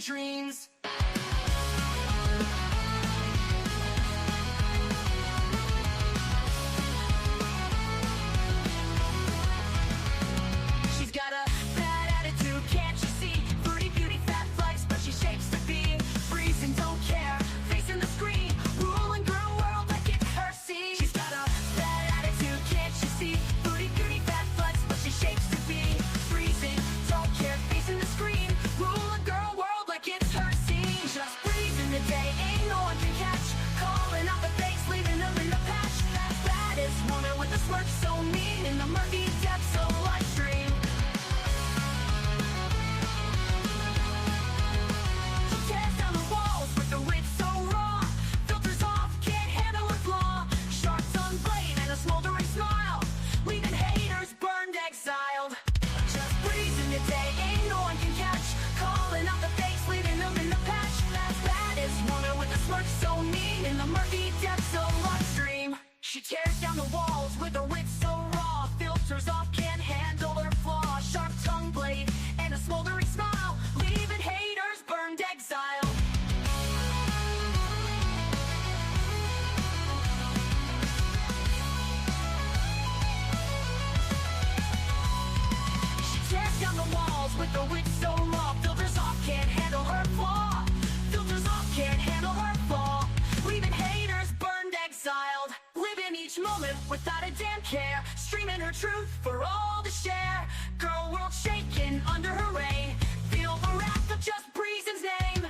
dreams. She's got a bad attitude, can't you see? Foodie beauty, fat flex, but she shapes to be freezing, don't care, facing the screen, ruling girl world like it's her scene. She's got a bad attitude, can't you see? Foodie beauty, fat flex, but she shapes to be freezing, don't care, facing the screen, ruling girl world like it's her scene. Just breathing the day, ain't no one can catch, calling out the fakes, leaving them in the patch. That baddest woman with a smirk so mean in the murky depths of live stream. She tears down the walls with the wit so raw, filters off, can't handle her flaw, sharp tongue blade and a smoldering smile, leaving haters burned, exiled. Just breezing the day, ain't no one can catch, calling out the fakes, leaving them in the patch. That baddest woman with a smirk so mean in the murky depths of live stream. She tears down the walls with her wit so raw, filters off, can't handle her flaw, sharp tongue blade and a smoldering smile, leaving haters burned, exiled. She tears down the walls with her wit so raw, filters off, can't handle her flaw, filters off, can't handle her flaw, leaving haters burned, exiled. Living each moment without a damn care, streaming her truth for all to share. Girl world shaking under her reign, feel the wrath of just Breezen's name.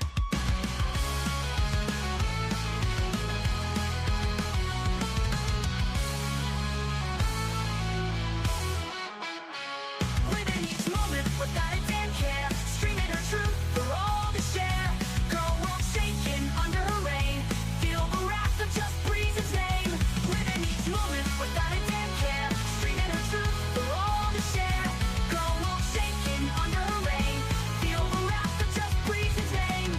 Living each moment without a damn care, streaming her truth for all to share. Girl world shaking under her reign, feel the wrath of just Breezen's name. Living each moment without a damn care, streaming her truth for all to share. Girl world shaking under her reign, feel the wrath of just Breezen's name.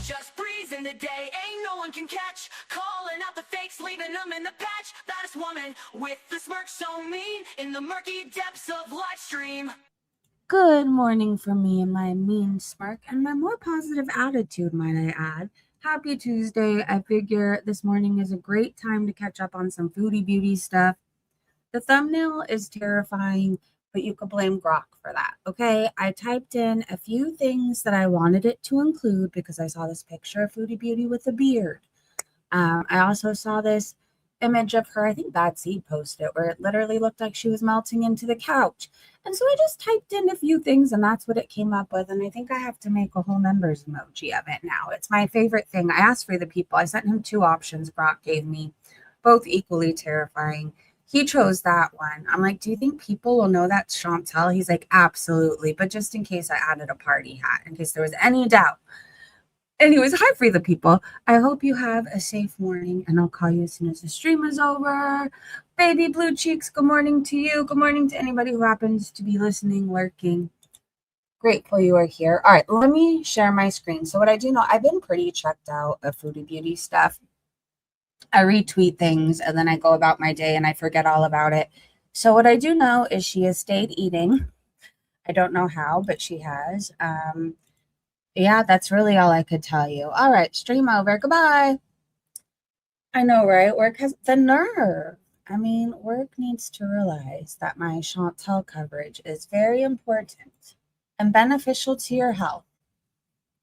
Just breezing the day, ain't no one can catch, calling out the fakes, leaving them in the patch. That is woman with the smirk so mean in the murky depths of live stream. Good morning from me and my mean smirk and my more positive attitude, might I add. Happy Tuesday. I figure this morning is a great time to catch up on some foodie beauty stuff. The thumbnail is terrifying, but you could blame Grok for that, okay? I typed in a few things that I wanted it to include because I saw this picture of foodie beauty with a beard. I also saw this image of her, I think Bad Seed posted it, where it literally looked like she was melting into the couch. And so I just typed in a few things and that's what it came up with. And I think I have to make a whole members emoji of it now. It's my favorite thing. I asked for the people. I sent him 2 options Brock gave me, both equally terrifying. He chose that one. I'm like, do you think people will know that's Chantel? He's like, absolutely. But just in case I added a party hat, in case there was any doubt. Anyways, hi for the people. I hope you have a safe morning, and I'll call you as soon as the stream is over. Baby Blue Cheeks, good morning to you. Good morning to anybody who happens to be listening, lurking. Grateful you are here. All right, let me share my screen. So what I do know, I've been pretty checked out of foodie beauty stuff. I retweet things, and then I go about my day, and I forget all about it. So what I do know is she has stayed eating. I don't know how, but she has. Yeah, that's really all I could tell you. All right, stream over. Goodbye. I know, right? Work has the nerve. I mean, work needs to realize that my Chantel coverage is very important and beneficial to your health.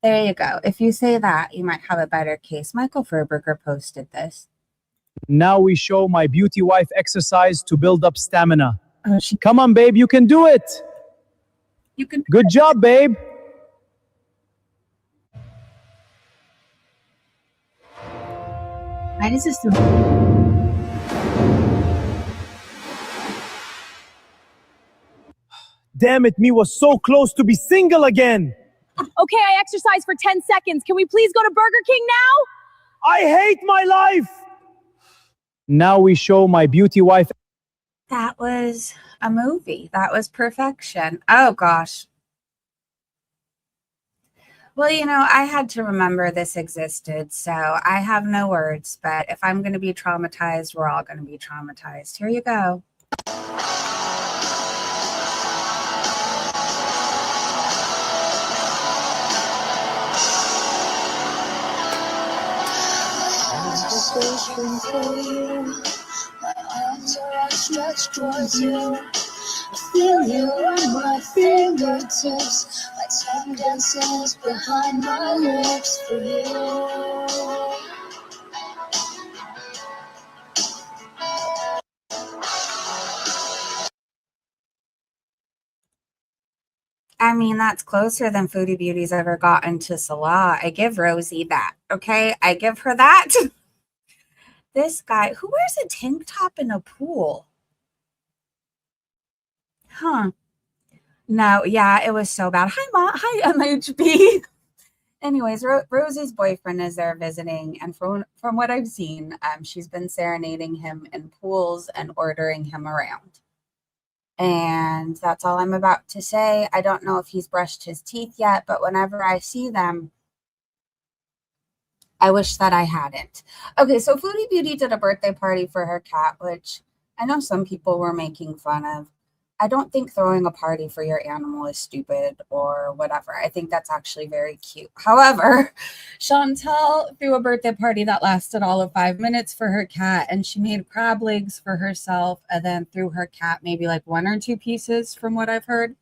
There you go. If you say that, you might have a better case. Michael Furberger posted this. Now we show my beauty wife exercise to build up stamina. Oh, Come on, babe, you can do it. You can. Good job, babe. Why does this? Damn it, me was so close to be single again. Okay, I exercised for 10 seconds. Can we please go to Burger King now? I hate my life. Now we show my beauty wife. That was a movie. That was perfection. Oh, gosh. Well, you know, I had to remember this existed, so I have no words. But if I'm going to be traumatized, we're all going to be traumatized. Here you go. waiting for you. My arms are outstretched towards you. I feel you on my fingertips. My tongue dances behind my lips for you. I mean, that's closer than Foodie Beauty's ever gotten to Salah. I give Rosie that, okay? I give her that. This guy, who wears a tank top in a pool? Huh. No, yeah, it was so bad. Hi, Ma. Hi, MHB. Anyways, Rosie's boyfriend is there visiting, and from what I've seen, she's been serenading him in pools and ordering him around. And that's all I'm about to say. I don't know if he's brushed his teeth yet, but whenever I see them, I wish that I hadn't. Okay, so Foodie Beauty did a birthday party for her cat, which I know some people were making fun of. I don't think throwing a party for your animal is stupid or whatever. I think that's actually very cute. However, Chantel threw a birthday party that lasted all of 5 minutes for her cat, and she made crab legs for herself and then threw her cat maybe like 1 or 2 pieces from what I've heard.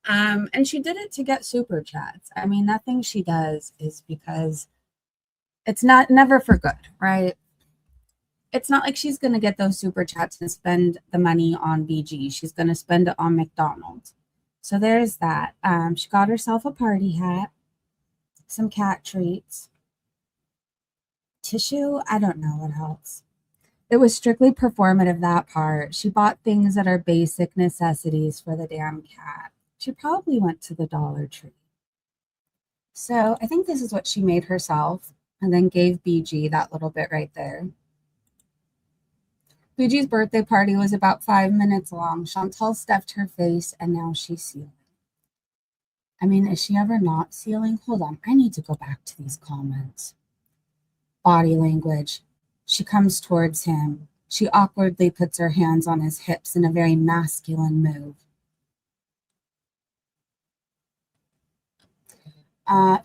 And she did it to get super chats. I mean, nothing she does is because it's never for good, right? It's not like she's going to get those super chats and spend the money on BG. She's going to spend it on McDonald's. So there's that. She got herself a party hat, some cat treats, tissue. I don't know what else. It was strictly performative, that part. She bought things that are basic necessities for the damn cat. She probably went to the Dollar Tree. So I think this is what she made herself and then gave BG that little bit right there. BG's birthday party was about 5 minutes long. Chantel stuffed her face, and now she's sealing. I mean, is she ever not sealing? Hold on, I need to go back to these comments. Body language. She comes towards him. She awkwardly puts her hands on his hips in a very masculine move.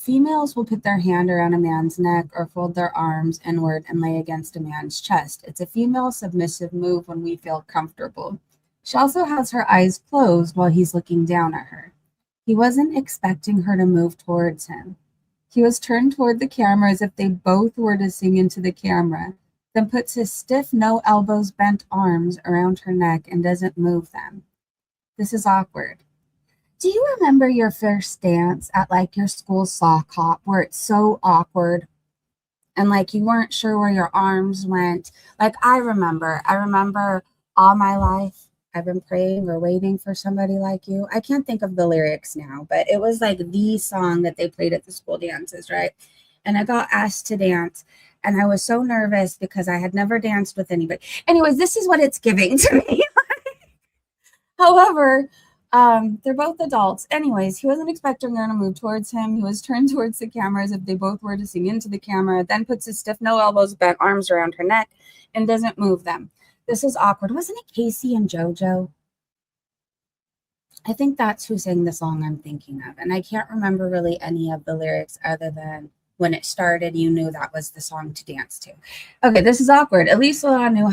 Females will put their hand around a man's neck or fold their arms inward and lay against a man's chest. It's a female submissive move when we feel comfortable. She also has her eyes closed while he's looking down at her. He wasn't expecting her to move towards him. He was turned toward the camera as if they both were to sing into the camera, then puts his stiff, no elbows bent arms around her neck and doesn't move them. This is awkward. Do you remember your first dance at like your school sock hop where it's so awkward and like you weren't sure where your arms went? Like I remember all my life I've been praying or waiting for somebody like you. I can't think of the lyrics now, but it was like the song that they played at the school dances, right? And I got asked to dance and I was so nervous because I had never danced with anybody. Anyways, this is what it's giving to me. However, they're both adults. Anyways, he wasn't expecting her to move towards him. He was turned towards the camera as if they both were to sing into the camera, then puts his stiff, no elbows, bent arms around her neck and doesn't move them. This is awkward. Wasn't it Casey and JoJo? I think that's who sang the song I'm thinking of. And I can't remember really any of the lyrics other than when it started, you knew that was the song to dance to. Okay, this is awkward. At least Salah knew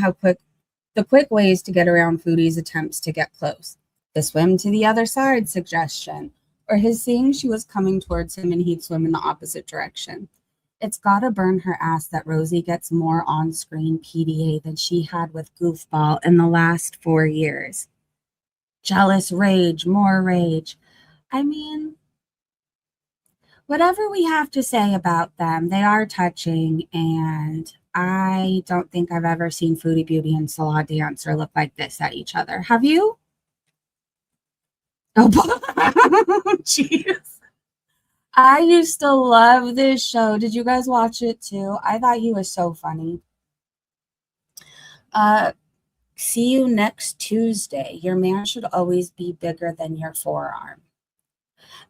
the quick ways to get around Foodie's attempts to get close. The swim to the other side suggestion, or his saying she was coming towards him and he'd swim in the opposite direction. It's gotta burn her ass that Rosie gets more on-screen PDA than she had with Goofball in the last 4 years. Jealous rage, more rage. I mean, whatever we have to say about them, they are touching, and I don't think I've ever seen Foodie Beauty and Salah dance or look like this at each other. Have you? Oh, jeez. I used to love this show. Did you guys watch it too? I thought he was so funny. See you next Tuesday. Your man should always be bigger than your forearm.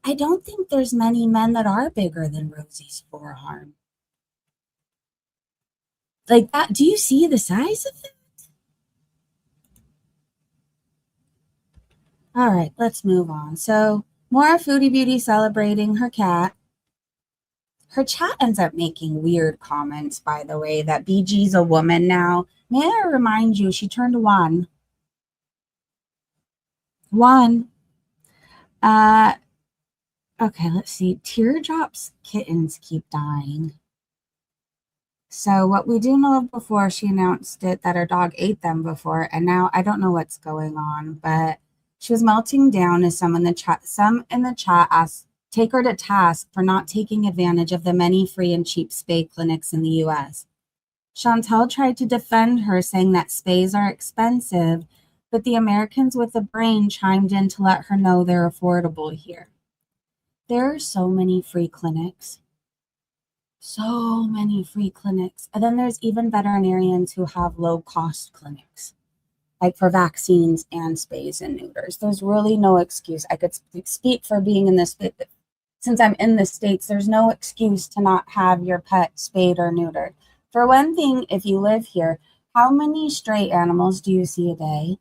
I don't think there's many men that are bigger than Rosie's forearm. Like that. Do you see the size of it? All right, let's move on. So more Foodie Beauty celebrating her cat. Her chat ends up making weird comments, by the way, that BG's a woman now. May I remind you, she turned one. One. Okay, let's see. Teardrop's kittens keep dying. So what we do know of before, she announced it that her dog ate them before, and now I don't know what's going on, but she was melting down as some in the chat asked take her to task for not taking advantage of the many free and cheap spay clinics in the US. Chantel tried to defend her, saying that spays are expensive, but the Americans with a brain chimed in to let her know they're affordable here. There are so many free clinics. So many free clinics. And then there's even veterinarians who have low-cost clinics, like for vaccines and spays and neuters. There's really no excuse. I could speak for being in this, since I'm in the States, there's no excuse to not have your pet spayed or neutered. For one thing, if you live here, how many stray animals do you see a day?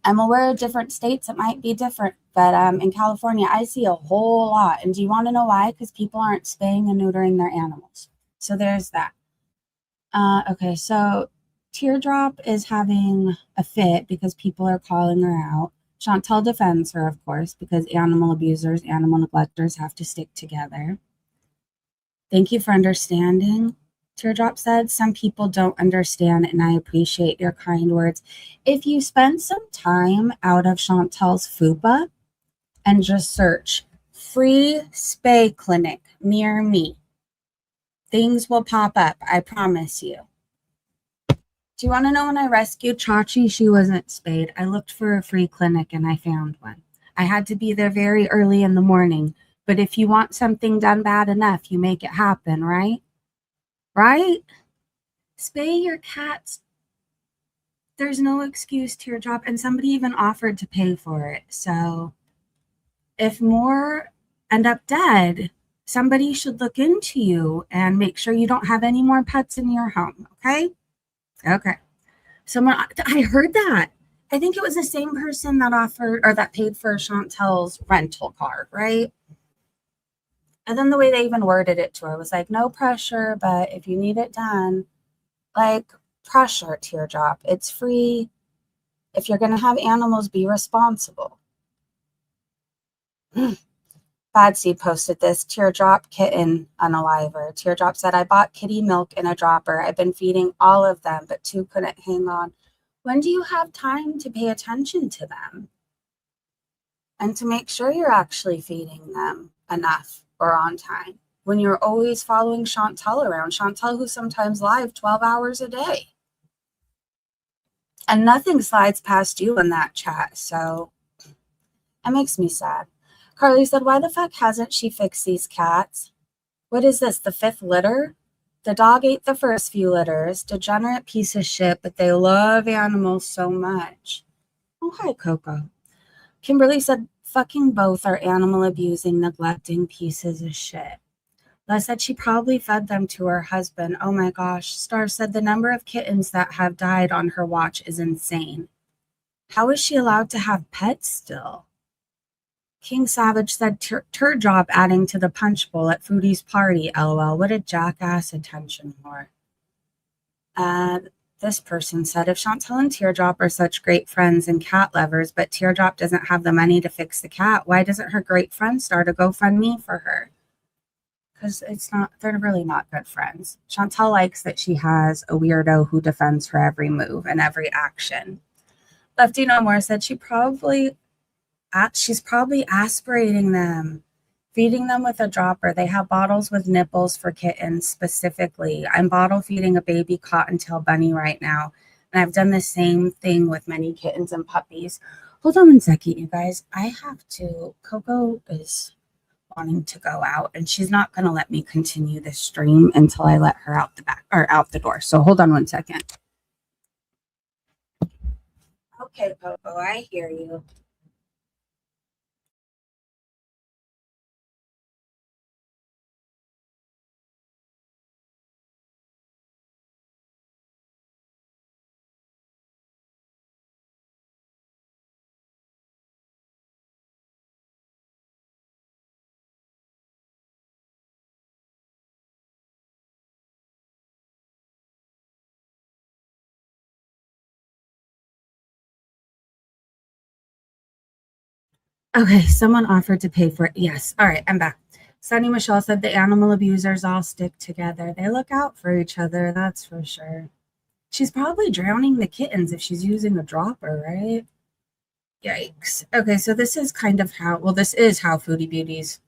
I'm aware of different states, it might be different, but in California, I see a whole lot. And do you want to know why? Because people aren't spaying and neutering their animals. So there's that. Okay, so Teardrop is having a fit because people are calling her out. Chantel defends her, of course, because animal abusers, animal neglectors have to stick together. Thank you for understanding. Teardrop said, some people don't understand, and I appreciate your kind words. If you spend some time out of Chantel's FUPA and just search free spay clinic near me, things will pop up, I promise you. Do you want to know when I rescued Chachi? She wasn't spayed. I looked for a free clinic and I found one. I had to be there very early in the morning, but if you want something done bad enough, you make it happen, right? Right? Spay your cats. There's no excuse, Teardrop, and somebody even offered to pay for it. So if more end up dead, somebody should look into you and make sure you don't have any more pets in your home, okay? Okay. I heard that. I think it was the same person that offered or that paid for Chantel's rental car, right? And then the way they even worded it to her was like, no pressure, but if you need it done, like pressure, Teardrop. It's free. If you're going to have animals, be responsible. Bad Seed posted this. Teardrop kitten unaliver. Teardrop said, I bought kitty milk in a dropper. I've been feeding all of them, but 2 couldn't hang on. When do you have time to pay attention to them? And to make sure you're actually feeding them enough or on time? When you're always following Chantel around. Chantel, who sometimes live 12 hours a day. And nothing slides past you in that chat, so it makes me sad. Carly said, why the fuck hasn't she fixed these cats? What is this, the 5th litter? The dog ate the first few litters. Degenerate piece of shit, but they love animals so much. Oh, hi, Coco. Kimberly said, fucking both are animal abusing, neglecting pieces of shit. Les said she probably fed them to her husband. Oh my gosh. Star said the number of kittens that have died on her watch is insane. How is she allowed to have pets still? King Savage said Teardrop adding to the punch bowl at Foodie's party. LOL. What a jackass attention whore. This person said, if Chantel and Teardrop are such great friends and cat lovers, but Teardrop doesn't have the money to fix the cat, why doesn't her great friend start a GoFundMe for her? Because they're really not good friends. Chantel likes that she has a weirdo who defends her every move and every action. Lefty No More said she's probably aspirating them, feeding them with a dropper. They have bottles with nipples for kittens specifically. I'm bottle feeding a baby cottontail bunny right now, and I've done the same thing with many kittens and puppies. Hold on one second, you guys. Coco is wanting to go out, and she's not going to let me continue this stream until I let her out the door. So hold on one second. Okay, Coco, I hear you. Okay, someone offered to pay for it. Yes. All right, I'm back. Sunny Michelle said the animal abusers all stick together. They look out for each other, that's for sure. She's probably drowning the kittens if she's using a dropper, right? Yikes. Okay, so this is kind of how, well, this is how Foodie Beauty's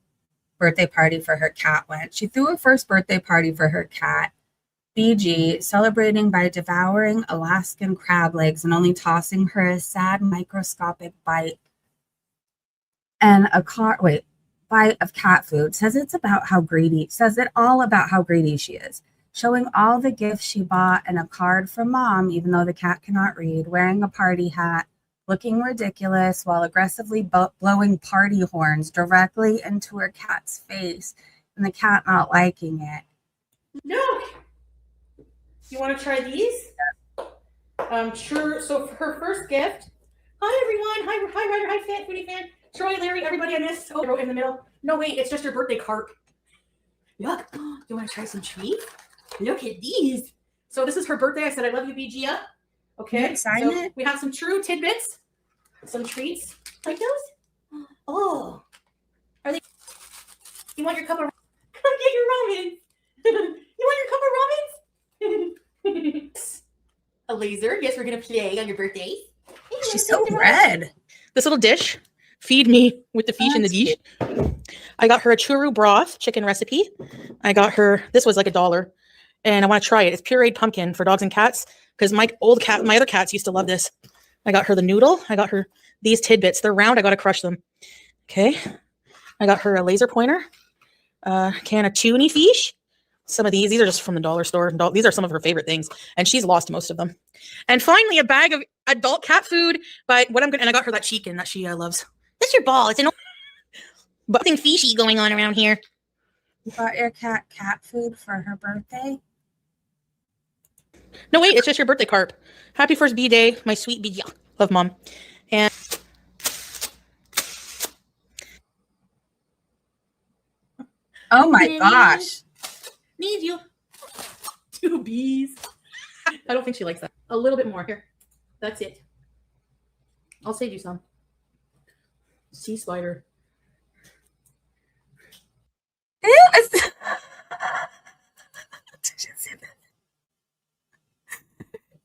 birthday party for her cat went. She threw her first birthday party for her cat, BG, celebrating by devouring Alaskan crab legs and only tossing her a sad microscopic bite and bite of cat food. Says it all about how greedy she is. Showing all the gifts she bought and a card from mom, even though the cat cannot read, wearing a party hat, looking ridiculous while aggressively blowing party horns directly into her cat's face, and the cat not liking it. No. You want to try these? Sure. So for her first gift. Hi everyone. Hi Ryder. Hi Fan. Foodie Fan. Troy, Larry, everybody I missed. Oh, I wrote in the middle. No, wait, it's just your birthday card. Look. You want to try some treats? Look at these. So this is her birthday. I said I love you, BG. Okay. Sign it. We have some true tidbits. Some treats. Like those? Oh. Are they? You want your cup of? Come get your ramen. You want your cup of ramen? A laser. Yes, we're gonna play on your birthday. She's so red. This little dish. Feed me with the fish in the dish. I got her a churu broth chicken recipe. I got her. This was like $1, and I want to try it. It's pureed pumpkin for dogs and cats because my other cats used to love this. I got her the noodle. I got her these tidbits. They're round. I got to crush them. Okay. I got her a laser pointer. Can of tuna fish. Some of these are just from the dollar store. These are some of her favorite things, and she's lost most of them. And finally, a bag of adult cat food. But what I'm gonna, and I got her that chicken that she loves. That's your ball. It's an but nothing fishy going on around here. You got your cat food for her birthday? No, wait, it's just your birthday card. Happy first B day, my sweet B. Love, Mom. And oh my gosh. Need you. 2 bees. I don't think she likes that. A little bit more. Here. That's it. I'll save you some. Sea spider.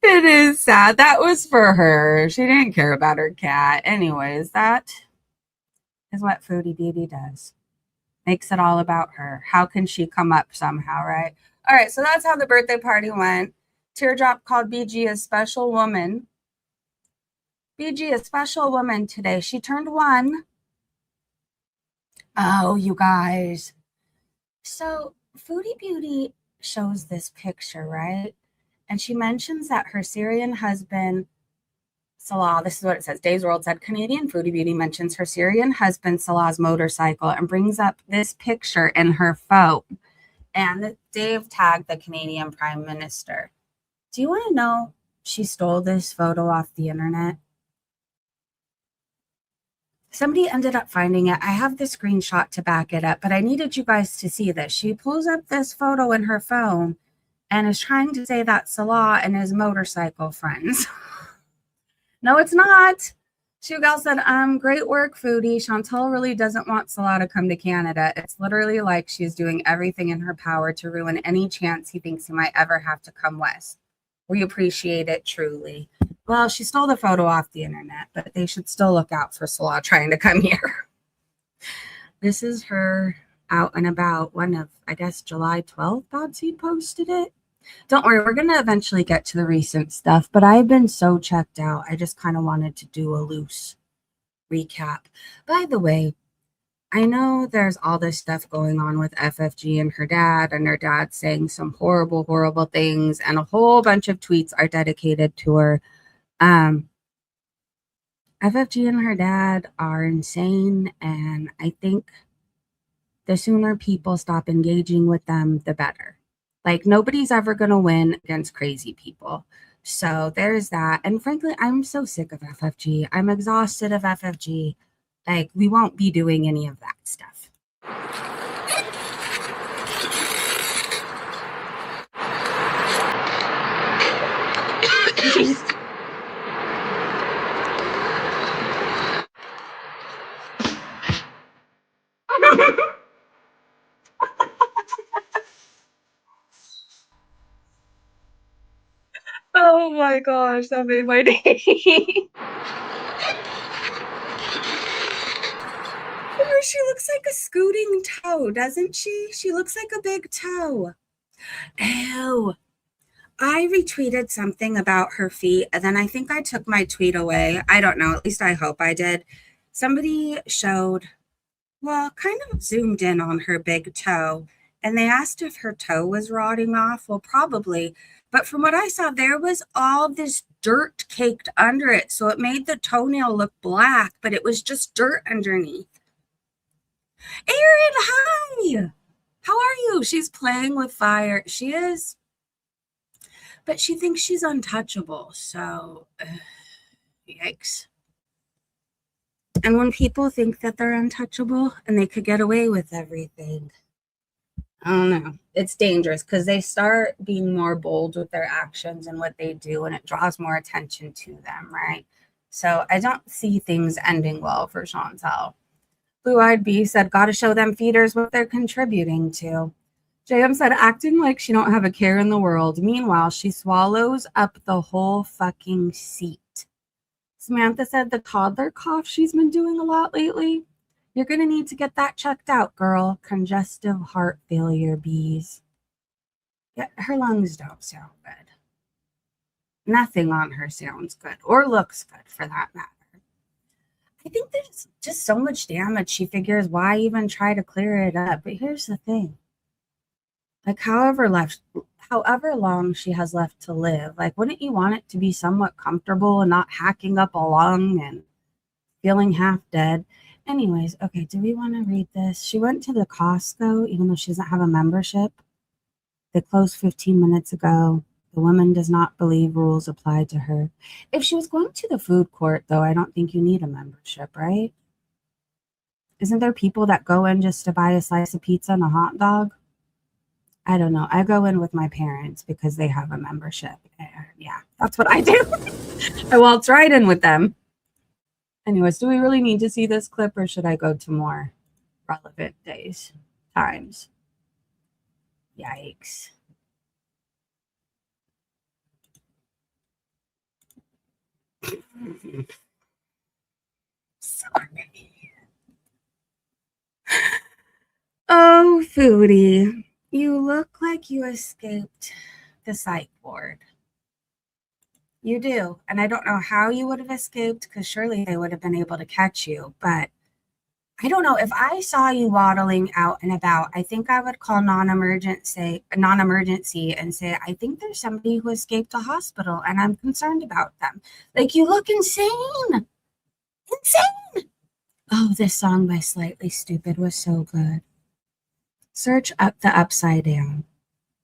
It is sad. That was for her. She didn't care about her cat. Anyways, that is what Foodie Beauty does. Makes it all about her. How can she come up somehow, right? All right, so that's how the birthday party went. Teardrop called BG a special woman. BG, a special woman today. She turned 1. Oh, you guys. So Foodie Beauty shows this picture, right? And she mentions that her Syrian husband, Salah, this is what it says. Dave's World said, Canadian Foodie Beauty mentions her Syrian husband, Salah's motorcycle, and brings up this picture in her phone. And Dave tagged the Canadian Prime Minister. Do you want to know she stole this photo off the internet? Somebody ended up finding it. I have the screenshot to back it up, but I needed you guys to see this. She pulls up this photo in her phone and is trying to say that Salah and his motorcycle friends. No, it's not. Shugal said, great work, Foodie. Chantal really doesn't want Salah to come to Canada. It's literally like she's doing everything in her power to ruin any chance he thinks he might ever have to come west. We appreciate it, truly. Well, she stole the photo off the internet, but they should still look out for Salah trying to come here. This is her out and about. One of, I guess, July 12th, Bodsy posted it. Don't worry, we're going to eventually get to the recent stuff, but I've been so checked out. I just kind of wanted to do a loose recap. By the way, I know there's all this stuff going on with FFG and her dad saying some horrible, horrible things, and a whole bunch of tweets are dedicated to her. FFG and her dad are insane, and I think the sooner people stop engaging with them, the better. Like, nobody's ever going to win against crazy people. So there's that. And frankly, I'm so sick of FFG. I'm exhausted of FFG. Like, we won't be doing any of that stuff. Oh my gosh, that made my day. Oh, she looks like a scooting toe, doesn't she? She looks like a big toe. Ew. I retweeted something about her feet, and then I think I took my tweet away. I don't know. At least I hope I did. Somebody showed, well, kind of zoomed in on her big toe, and they asked if her toe was rotting off. Well, probably. But from what I saw, there was all this dirt caked under it. So it made the toenail look black, but it was just dirt underneath. Erin, hi. How are you? She's playing with fire. She is. But she thinks she's untouchable. So, yikes. And when people think that they're untouchable and they could get away with everything, I don't know. It's dangerous because they start being more bold with their actions and what they do, and it draws more attention to them, right? So I don't see things ending well for Chantel. Blue Eyed Bee said, gotta show them feeders what they're contributing to. JM said, acting like she don't have a care in the world. Meanwhile, she swallows up the whole fucking seat. Samantha said the toddler cough she's been doing a lot lately. You're going to need to get that checked out, girl. Congestive heart failure, bees. Yeah, her lungs don't sound good. Nothing on her sounds good or looks good for that matter. I think there's just so much damage. She figures, why even try to clear it up? But here's the thing. Like, however long she has left to live, like, wouldn't you want it to be somewhat comfortable and not hacking up a lung and feeling half dead? Anyways, okay, do we want to read this? She went to the Costco, even though she doesn't have a membership. They closed 15 minutes ago. The woman does not believe rules apply to her. If she was going to the food court, though, I don't think you need a membership, right? Isn't there people that go in just to buy a slice of pizza and a hot dog? I don't know. I go in with my parents because they have a membership. Yeah, that's what I do. I waltz right in with them. Anyways, do we really need to see this clip, or should I go to more relevant times? Yikes. Sorry. Oh, Foodie, you look like you escaped the psych ward. You do. And I don't know how you would have escaped, because surely they would have been able to catch you. But I don't know. If I saw you waddling out and about, I think I would call non-emergency and say, I think there's somebody who escaped a hospital and I'm concerned about them. Like, you look insane. Insane. Oh, this song by Slightly Stupid was so good. Search up the Upside Down.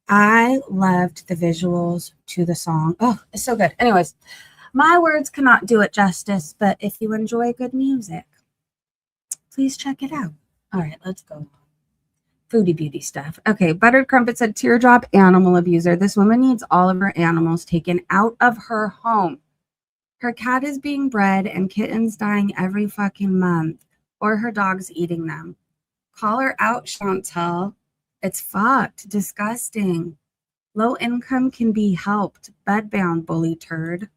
I loved the visuals to the song. Oh, it's so good. Anyways, my words cannot do it justice, but if you enjoy good music, please check it out. All right, let's go. Foodie beauty stuff. Okay, Buttered Crumpet said, teardrop animal abuser. This woman needs all of her animals taken out of her home. Her cat is being bred and kittens dying every fucking month, or her dog's eating them. Call her out, Chantel. It's fucked. Disgusting. Low income can be helped. Bedbound, bully turd.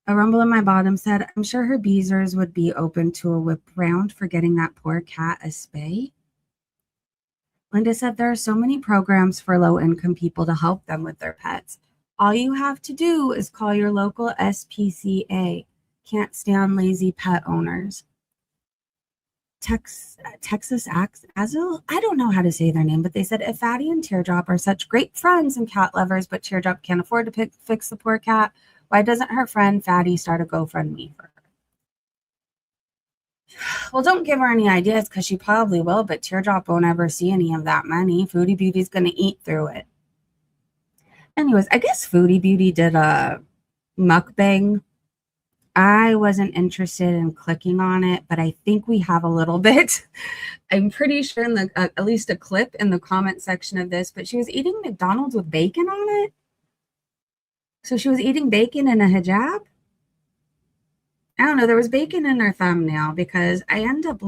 A rumble in my bottom said, I'm sure her beezers would be open to a whip round for getting that poor cat a spay. Linda said, there are so many programs for low income people to help them with their pets. All you have to do is call your local SPCA. Can't stand lazy pet owners. Texas Azul, I don't know how to say their name, but they said, if Fatty and Teardrop are such great friends and cat lovers, but Teardrop can't afford to fix the poor cat, why doesn't her friend Fatty start a GoFundMe for her? Well, don't give her any ideas, because she probably will, but Teardrop won't ever see any of that money. Foodie Beauty's going to eat through it. Anyways, I guess Foodie Beauty did a mukbang. I wasn't interested in clicking on it, but I think we have a little bit. I'm pretty sure in the at least a clip in the comment section of this, but she was eating McDonald's with bacon on it. So she was eating bacon in a hijab? I don't know. There was bacon in her thumbnail, because I end up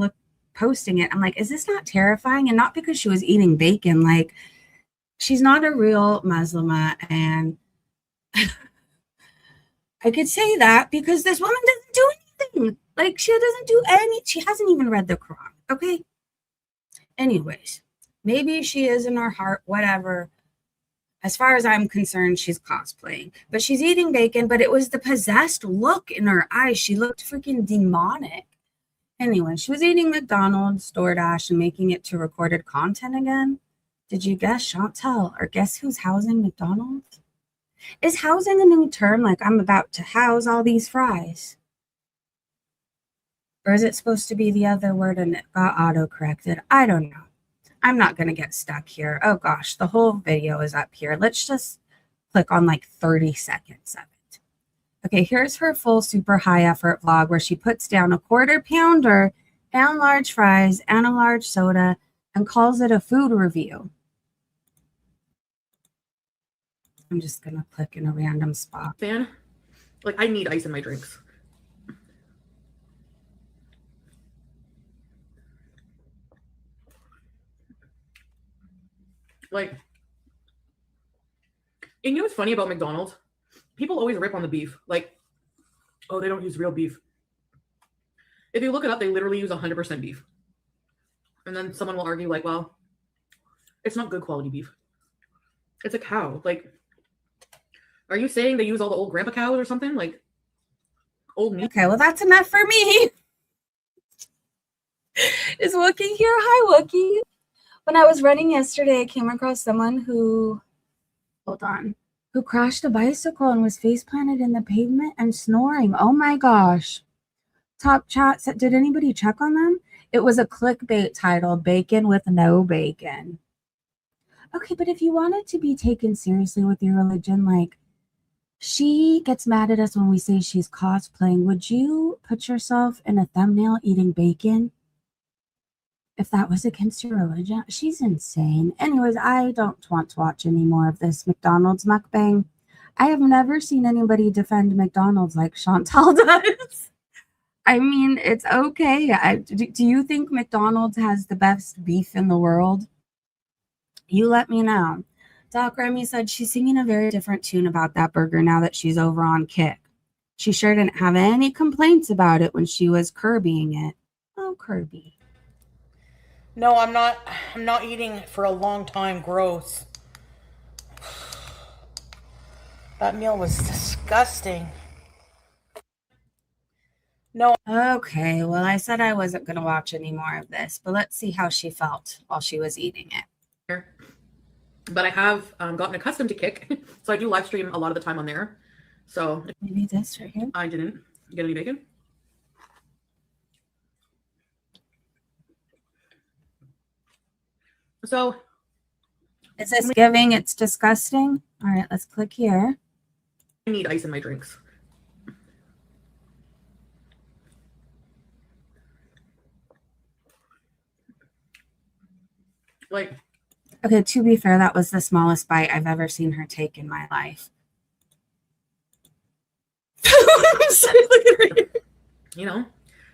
posting it. I'm like, is this not terrifying? And not because she was eating bacon. Like, she's not a real Muslima. And I could say that because this woman doesn't do anything. Like, she doesn't do she hasn't even read the Quran. Okay. Anyways, maybe she is in her heart, whatever. As far as I'm concerned, she's cosplaying. But she's eating bacon, but it was the possessed look in her eyes. She looked freaking demonic. Anyway, she was eating McDonald's, DoorDash, and making it to recorded content again. Did you guess Chantel? Or guess who's housing McDonald's? Is housing a new term? Like, I'm about to house all these fries? Or is it supposed to be the other word and it got auto-corrected? I don't know. I'm not going to get stuck here. Oh gosh, the whole video is up here. Let's just click on like 30 seconds of it. Okay, here's her full super high effort vlog where she puts down a 1/4 pounder and large fries and a large soda and calls it a food review. I'm just going to click in a random spot. Fan, like I need ice in my drinks. Like, and you know what's funny about McDonald's? People always rip on the beef. Like, oh, they don't use real beef. If you look it up, they literally use 100% beef. And then someone will argue like, well, it's not good quality beef. It's a cow. Like, are you saying they use all the old grandpa cows or something? Like, old meat? Okay, well, that's enough for me. Is Wookie here? Hi, Wookie. When I was running yesterday, I came across someone who, who crashed a bicycle and was face planted in the pavement and snoring. Oh my gosh. Top chat said, did anybody check on them? It was a clickbait title, Bacon with No Bacon. Okay, but if you wanted to be taken seriously with your religion, like, she gets mad at us when we say she's cosplaying. Would you put yourself in a thumbnail eating bacon? If that was against your religion? She's insane. Anyways, I don't want to watch any more of this McDonald's mukbang. I have never seen anybody defend McDonald's like Chantal does. I mean, it's okay. Do you think McDonald's has the best beef in the world? You let me know. Doc Remy said she's singing a very different tune about that burger now that she's over on Kick. She sure didn't have any complaints about it when she was Kirbying it. Oh, Kirby. No, I'm not eating for a long time. Gross. That meal was disgusting. No. Okay, well, I said I wasn't going to watch any more of this, but let's see how she felt while she was eating it. But I have gotten accustomed to Kick, so I do live stream a lot of the time on there. So maybe this right here. I didn't get any bacon. So is this giving? It's disgusting. All right, let's click here. I need ice in my drinks. Like, okay, to be fair, that was the smallest bite I've ever seen her take in my life. You know,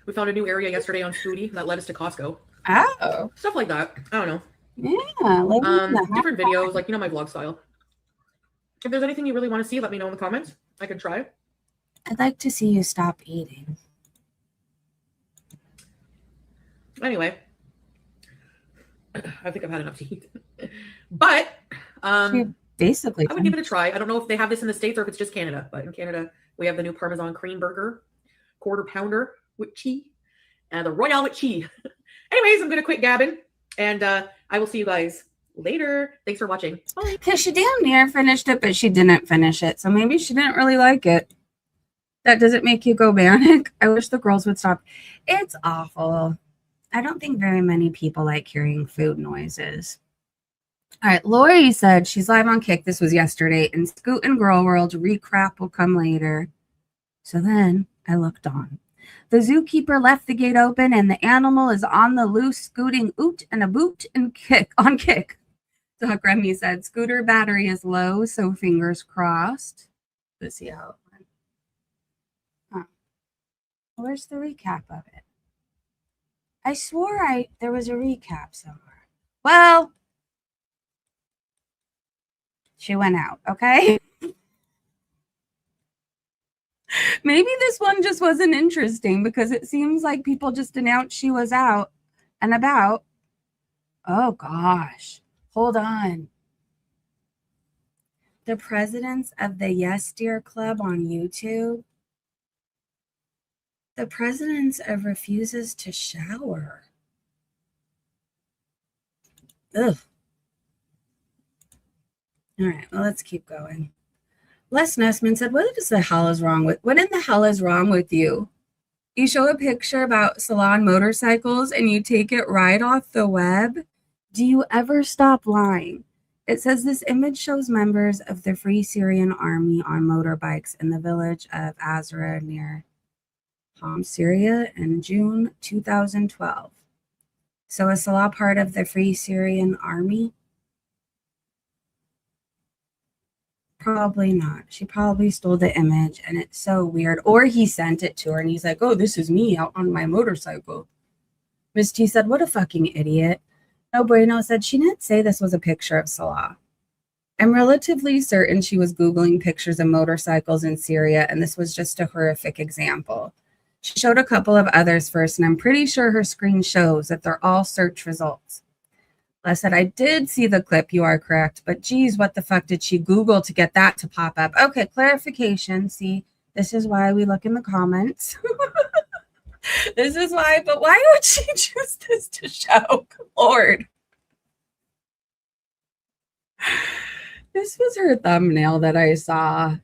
we found a new area yesterday on Foodie that led us to Costco. Oh. Stuff like that. I don't know. Yeah. Different videos, like, you know, my vlog style. If there's anything you really want to see, let me know in the comments. I can try. I'd like to see you stop eating. Anyway, I think I've had enough to eat. But basically, I would give it a try. I don't know if they have this in the States or if it's just Canada, but in Canada, we have the new Parmesan cream burger, 1/4 pounder with cheese, and the Royale with cheese. Anyways, I'm going to quit gabbing, and I will see you guys later. Thanks for watching. Bye. Because she damn near finished it, but she didn't finish it. So maybe she didn't really like it. That doesn't make you go manic. I wish the girls would stop. It's awful. I don't think very many people like hearing food noises. All right, Lori said she's live on Kick. This was yesterday. And Scoot and Girl World recrap will come later. So then I looked on. The zookeeper left the gate open and the animal is on the loose, scooting oot and a boot and kick on Kick. Doc Remy said scooter battery is low, so fingers crossed. Let's see how it went. Huh. Where's the recap of it? I swore there was a recap somewhere. Well, she went out, okay? Maybe this one just wasn't interesting because it seems like people just announced she was out and about. Oh gosh, hold on. The presidents of the Yes Dear Club on YouTube. The presidents of refuses to shower. Ugh. All right, well, let's keep going. Les Nessman said, what in the hell is wrong with you? You show a picture about salon motorcycles and you take it right off the web? Do you ever stop lying? It says this image shows members of the Free Syrian Army on motorbikes in the village of Azra near Homs, Syria in June 2012. So is Salah part of the Free Syrian Army? Probably not. She probably stole the image and it's so weird. Or he sent it to her and he's like, oh, this is me out on my motorcycle. Miss T said, what a fucking idiot. No Bueno said, she didn't say this was a picture of Salah. I'm relatively certain she was Googling pictures of motorcycles in Syria and this was just a horrific example. She showed a couple of others first and I'm pretty sure her screen shows that they're all search results. Les said, I did see the clip, you are correct, but geez, what the fuck did she Google to get that to pop up? Okay, clarification. See, this is why we look in the comments. This is why, but why would she choose this to show? Lord. This was her thumbnail that I saw.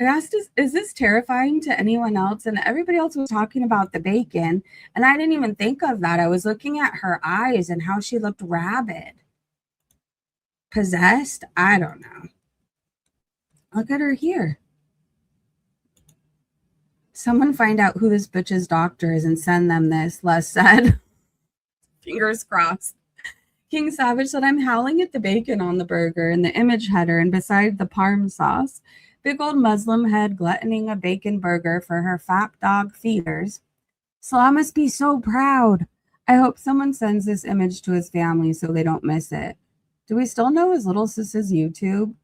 I asked, is this terrifying to anyone else? And everybody else was talking about the bacon. And I didn't even think of that. I was looking at her eyes and how she looked rabid. Possessed? I don't know. Look at her here. Someone find out who this bitch's doctor is and send them this, Les said. Fingers crossed. King Savage said, I'm howling at the bacon on the burger and the image header and beside the parm sauce. Big old Muslim head gluttoning a bacon burger for her fat dog feeders. Salah must be so proud. I hope someone sends this image to his family so they don't miss it. Do we still know his little sis's YouTube?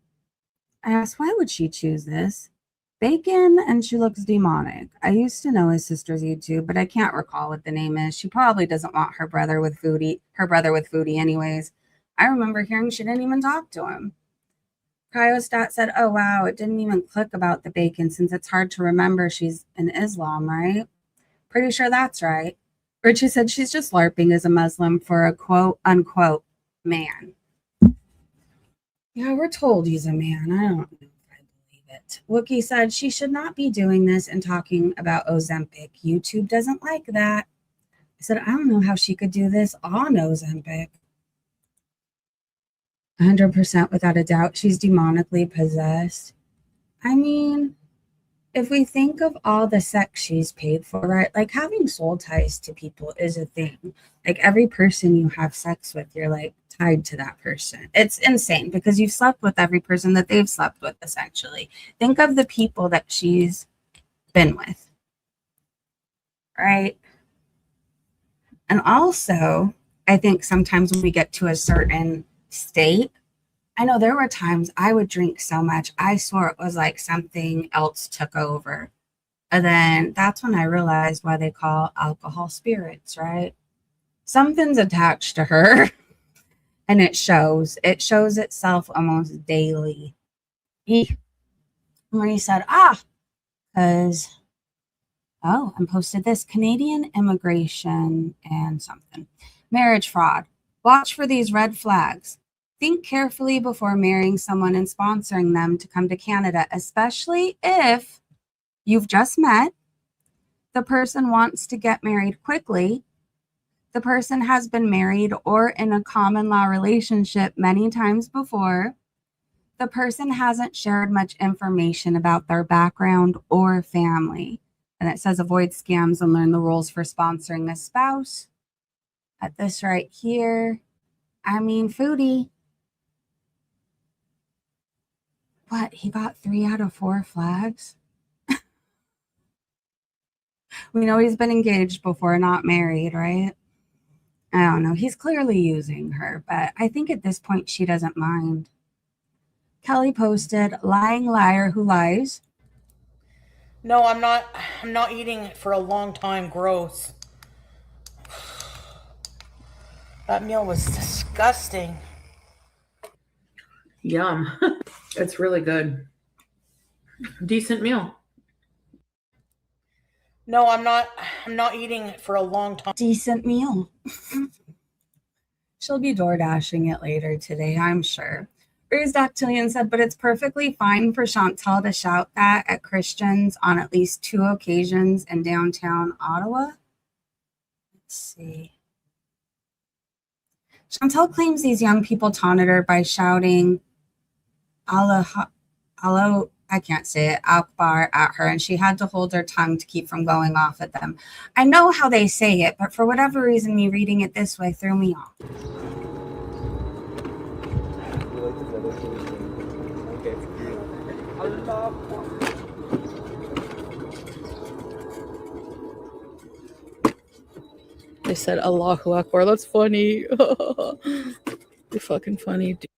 I asked, why would she choose this? Bacon, and she looks demonic. I used to know his sister's YouTube, but I can't recall what the name is. She probably doesn't want her brother with Foodie anyways. I remember hearing she didn't even talk to him. Cryostat said, oh, wow, it didn't even click about the bacon since it's hard to remember she's in Islam, right? Pretty sure that's right. Richie said she's just LARPing as a Muslim for a quote-unquote man. Yeah, we're told he's a man. I don't know if I believe it. Wookie said she should not be doing this and talking about Ozempic. YouTube doesn't like that. I said, I don't know how she could do this on Ozempic. 100% without a doubt, she's demonically possessed. I mean, if we think of all the sex she's paid for, right? Like having soul ties to people is a thing. Like every person you have sex with, you're like tied to that person. It's insane because you've slept with every person that they've slept with, essentially. Think of the people that she's been with, right? And also, I think sometimes when we get to a certain state, I know there were times I would drink so much, I swore it was like something else took over. And then that's when I realized why they call alcohol spirits, right? Something's attached to her and it shows. It shows itself almost daily. When he said, because, and posted this, Canadian immigration and something. Marriage fraud. Watch for these red flags. Think carefully before marrying someone and sponsoring them to come to Canada, especially if you've just met, the person wants to get married quickly, the person has been married or in a common law relationship many times before, the person hasn't shared much information about their background or family. And it says avoid scams and learn the rules for sponsoring a spouse. At this right here, I mean, Foodie. What? He got 3 out of 4 flags? We know he's been engaged before, not married, right? I don't know. He's clearly using her, but I think at this point she doesn't mind. Kelly posted, lying liar who lies. No, I'm not. I'm not eating for a long time. Gross. That meal was disgusting. Yum. It's really good. Decent meal. No, I'm not. I'm not eating for a long time. Decent meal. She'll be door dashing it later today, I'm sure. Bruce Dactylian said, but it's perfectly fine for Chantal to shout that at Christians on at least 2 occasions in downtown Ottawa. Let's see. Chantal claims these young people taunted her by shouting Allah, I can't say it, Akbar at her, and she had to hold her tongue to keep from going off at them. I know how they say it, but for whatever reason, me reading it this way threw me off. They said Allahu Akbar. That's funny. You're fucking funny, dude.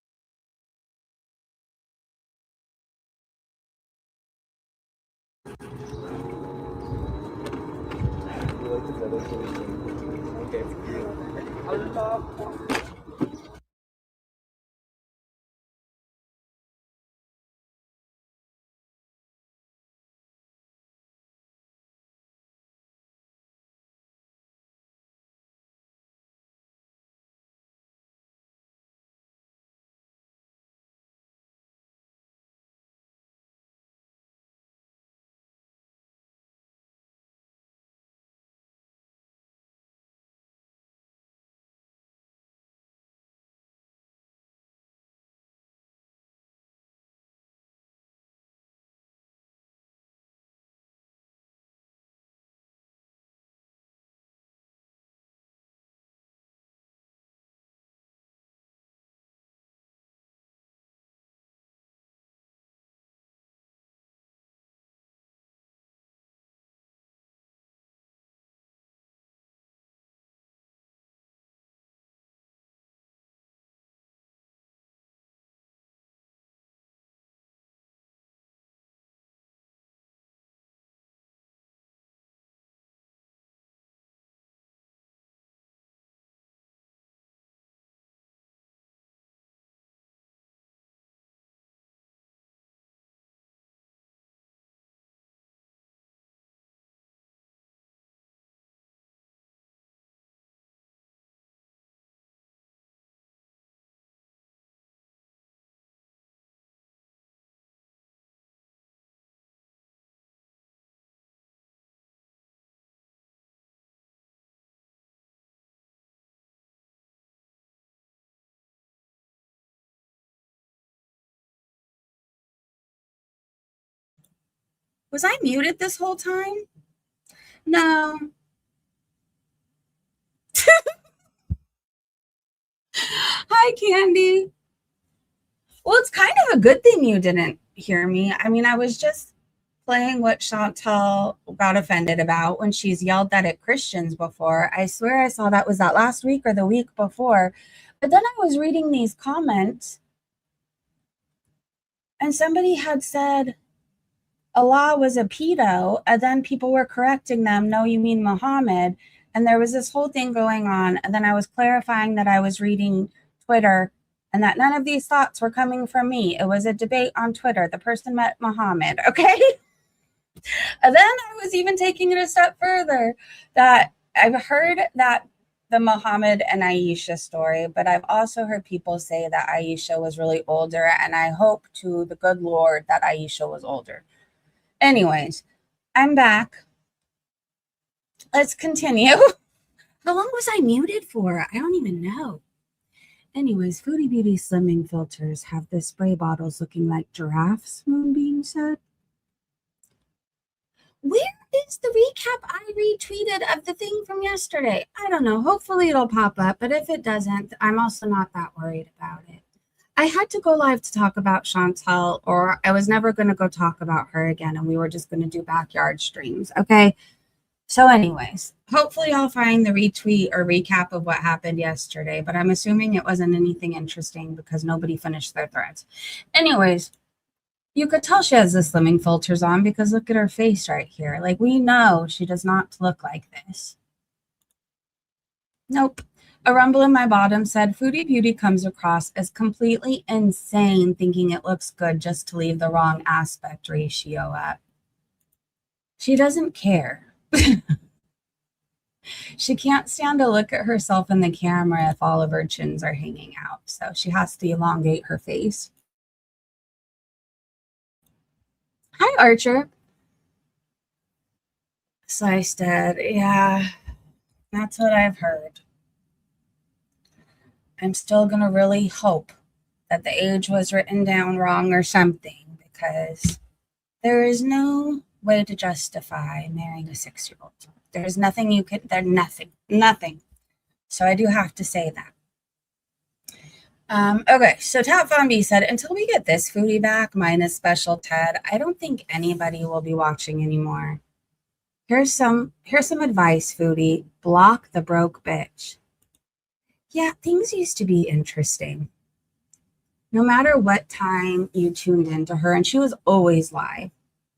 Was I muted this whole time? No. Hi, Candy. Well, it's kind of a good thing you didn't hear me. I mean, I was just playing what Chantal got offended about when she's yelled that at Christians before. I swear I saw that was that last week or the week before. But then I was reading these comments and somebody had said Allah was a pedo, and then people were correcting them, no, you mean Muhammad. And there was this whole thing going on. And then I was clarifying that I was reading Twitter and that none of these thoughts were coming from me. It was a debate on Twitter. The person met Muhammad, okay? And then I was even taking it a step further that I've heard that the Muhammad and Aisha story, but I've also heard people say that Aisha was really older, and I hope to the good Lord that Aisha was older. Anyways, I'm back. Let's continue. How long was I muted for? I don't even know. Anyways, Foodie Beauty Slimming Filters have the spray bottles looking like giraffes, Moonbeam said. Where is the recap I retweeted of the thing from yesterday? I don't know. Hopefully it'll pop up, but if it doesn't, I'm also not that worried about it. I had to go live to talk about Chantal, or I was never going to go talk about her again, and we were just going to do backyard streams, okay? So anyways, hopefully I'll find the retweet or recap of what happened yesterday, but I'm assuming it wasn't anything interesting because nobody finished their threads. Anyways, you could tell she has the slimming filters on because look at her face right here. Like, we know she does not look like this. Nope. A rumble in my bottom said, Foodie Beauty comes across as completely insane thinking it looks good just to leave the wrong aspect ratio at. She doesn't care. She can't stand to look at herself in the camera if all of her chins are hanging out, so she has to elongate her face. Hi, Archer. Slice dead. Yeah, that's what I've heard. I'm still going to really hope that the age was written down wrong or something, because there is no way to justify marrying a 6-year-old. There's nothing you could, there's nothing. So I do have to say that. Okay, so Tap Von B said, until we get this foodie back, minus Special Ted, I don't think anybody will be watching anymore. Here's some advice, foodie. Block the broke bitch. Yeah, things used to be interesting. No matter what time you tuned into her, and she was always live,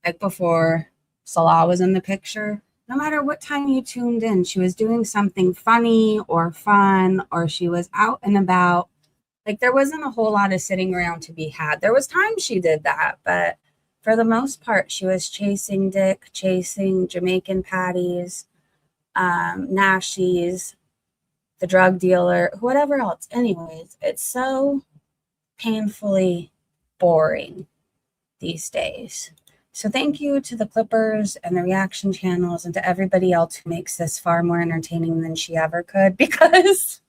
like before Salah was in the picture. No matter what time you tuned in, she was doing something funny or fun, or she was out and about. Like, there wasn't a whole lot of sitting around to be had. There was times she did that, but for the most part, she was chasing dick, chasing Jamaican patties, Nashies, the drug dealer, whatever else. Anyways, it's so painfully boring these days. So thank you to the Clippers and the reaction channels and to everybody else who makes this far more entertaining than she ever could, because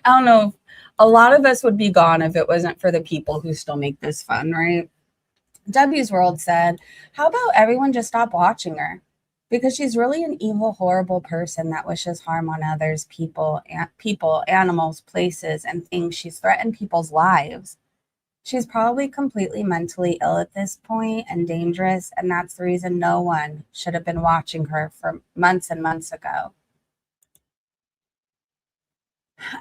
I don't know, a lot of us would be gone if it wasn't for the people who still make this fun, right? W's World said, how about everyone just stop watching her? Because she's really an evil, horrible person that wishes harm on others, people, animals, places, and things. She's threatened people's lives. She's probably completely mentally ill at this point and dangerous, and that's the reason no one should have been watching her for months and months ago.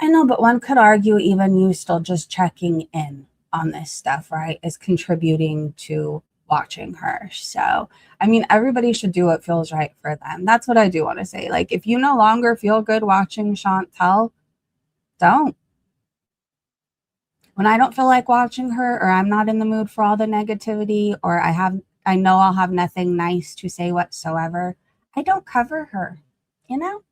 I know, but one could argue even you still just checking in on this stuff, right, is contributing to watching her. So, I mean, everybody should do what feels right for them. That's what I do want to say. Like, if you no longer feel good watching Chantel, don't. When I don't feel like watching her, or I'm not in the mood for all the negativity, or I know I'll have nothing nice to say whatsoever, I don't cover her, you know?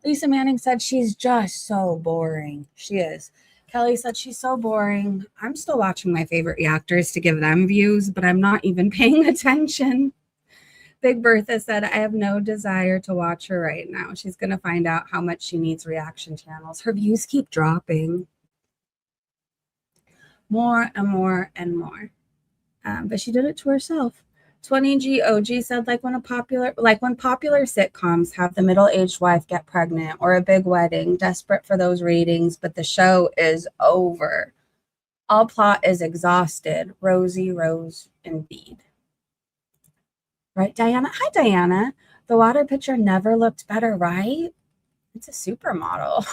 Lisa Manning said she's just so boring. She is. Kelly said she's so boring. I'm still watching my favorite reactors to give them views, but I'm not even paying attention. Big Bertha said, I have no desire to watch her right now. She's going to find out how much she needs reaction channels. Her views keep dropping. More and more and more. But she did it to herself. 20G OG said, when popular sitcoms have the middle-aged wife get pregnant or a big wedding, desperate for those ratings, but the show is over. All plot is exhausted. Rosie Rose indeed. Right, Diana? Hi, Diana. The water pitcher never looked better, right? It's a supermodel.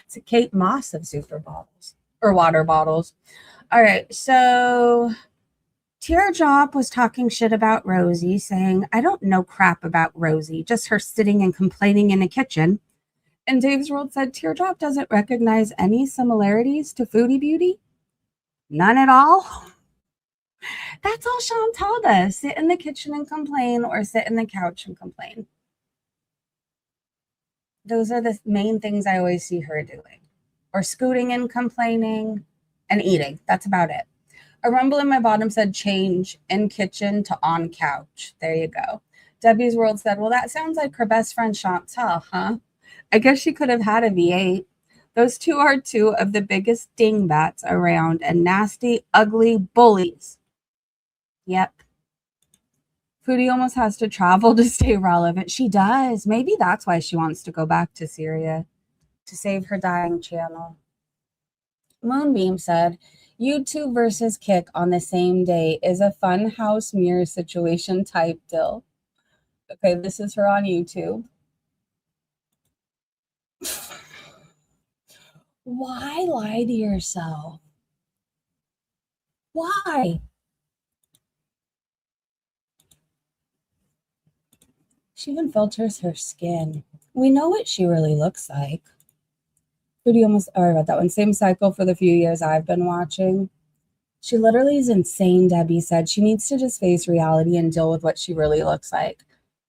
It's a Kate Moss of super bottles or water bottles. All right, so Teardrop was talking shit about Rosie, saying, I don't know crap about Rosie, just her sitting and complaining in a kitchen. And Dave's World said, Teardrop doesn't recognize any similarities to Foodie Beauty. None at all. That's all Chantal does. Sit in the kitchen and complain, or sit in the couch and complain. Those are the main things I always see her doing. Or scooting and complaining and eating. That's about it. A rumble in my bottom said change in kitchen to on couch. There you go. Debbie's World said, well, that sounds like her best friend Chantal, huh? I guess she could have had a V8. Those two are two of the biggest dingbats around and nasty, ugly bullies. Yep. Foodie almost has to travel to stay relevant. She does. Maybe that's why she wants to go back to Syria, to save her dying channel. Moonbeam said, YouTube versus Kick on the same day is a fun house mirror situation type deal. Okay, this is her on YouTube. Why lie to yourself? Why? She even filters her skin. We know what she really looks like. Foodie almost, oh, I read that one. Same cycle for the few years I've been watching. She literally is insane, Debbie said. She needs to just face reality and deal with what she really looks like.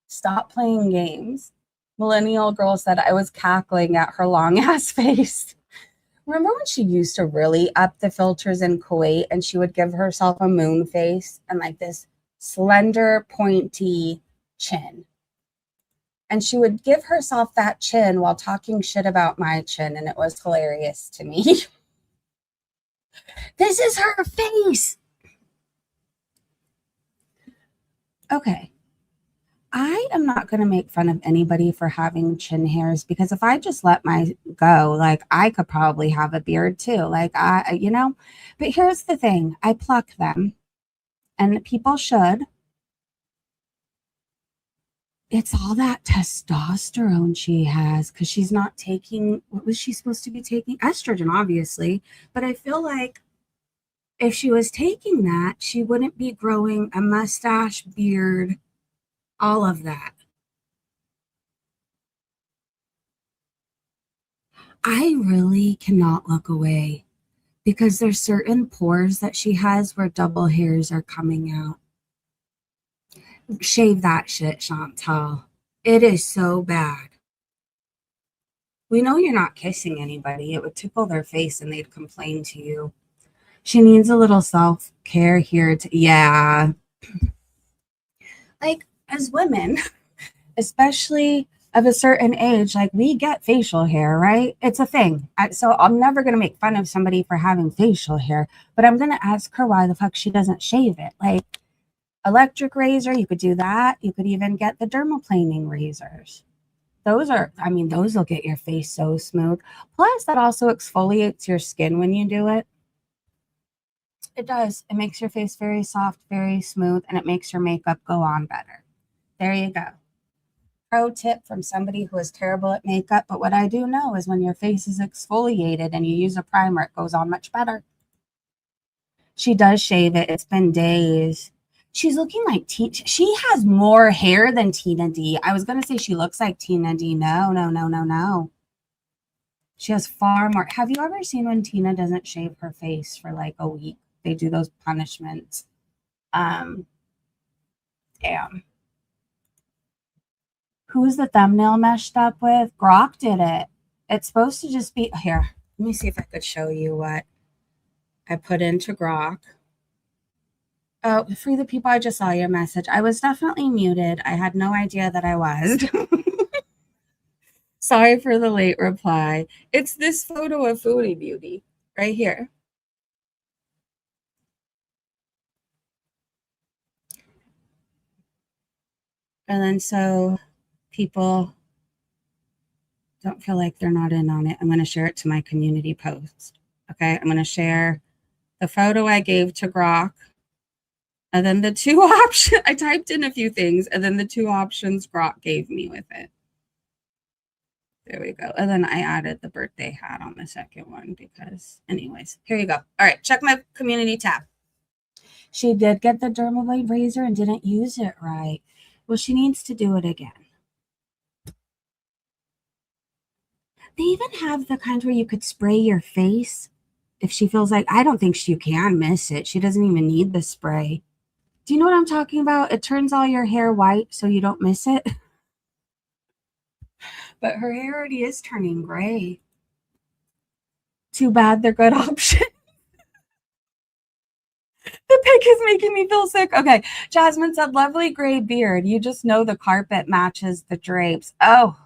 Stop playing games. Millennial girl said I was cackling at her long ass face. Remember when she used to really up the filters in Kuwait and she would give herself a moon face and like this slender, pointy chin? And she would give herself that chin while talking shit about my chin, and it was hilarious to me. This is her face. Okay. I am not going to make fun of anybody for having chin hairs because if I just let my go, like I could probably have a beard too. Like but here's the thing. I pluck them and people should. It's all that testosterone she has because she's not taking, what was she supposed to be taking? Estrogen, obviously. But I feel like if she was taking that, she wouldn't be growing a mustache, beard, all of that. I really cannot look away because there's certain pores that she has where double hairs are coming out. Shave that shit, Chantal. It is so bad. We know you're not kissing anybody. It would tickle their face and they'd complain to you. She needs a little self-care here. Yeah. Like, as women, especially of a certain age, like we get facial hair, right? It's a thing. So I'm never going to make fun of somebody for having facial hair, but I'm going to ask her why the fuck she doesn't shave it. Like, electric razor, you could do that. You could even get the dermaplaning razors. Those will get your face so smooth. Plus, that also exfoliates your skin when you do it. It does. It makes your face very soft, very smooth, and it makes your makeup go on better. There you go. Pro tip from somebody who is terrible at makeup, but what I do know is when your face is exfoliated and you use a primer, it goes on much better. She does shave it. It's been days. She's looking like she has more hair than Tina D. I was going to say she looks like Tina D. No. She has far more. Have you ever seen when Tina doesn't shave her face for like a week? They do those punishments. Damn. Who's the thumbnail meshed up with? Grok did it. It's supposed to just be here. Let me see if I could show you what I put into Grok. Oh, for the people, I just saw your message. I was definitely muted. I had no idea that I was. Sorry for the late reply. It's this photo of Foodie Beauty right here. And then so people don't feel like they're not in on it. I'm going to share it to my community post. Okay, I'm going to share the photo I gave to Grok. And then the two options, I typed in a few things, and then the two options Grok gave me with it. There we go. And then I added the birthday hat on the second one because, anyways, here you go. All right, check my community tab. She did get the Dermablade razor and didn't use it right. Well, she needs to do it again. They even have the kind where you could spray your face if she feels like, I don't think she can miss it. She doesn't even need the spray. Do you know what I'm talking about? It turns all your hair white so you don't miss it. But her hair already is turning gray. Too bad they're good options. The pic is making me feel sick. Okay, Jasmine said, lovely gray beard. You just know the carpet matches the drapes. Oh,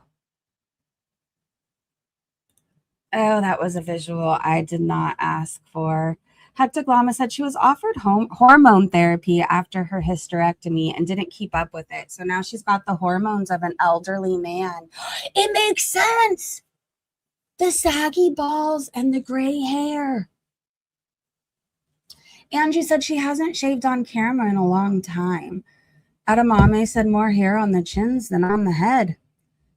that was a visual I did not ask for. Hectoglama said she was offered hormone therapy after her hysterectomy and didn't keep up with it. So now she's got the hormones of an elderly man. It makes sense. The saggy balls and the gray hair. Angie said she hasn't shaved on camera in a long time. Edamame said more hair on the chins than on the head.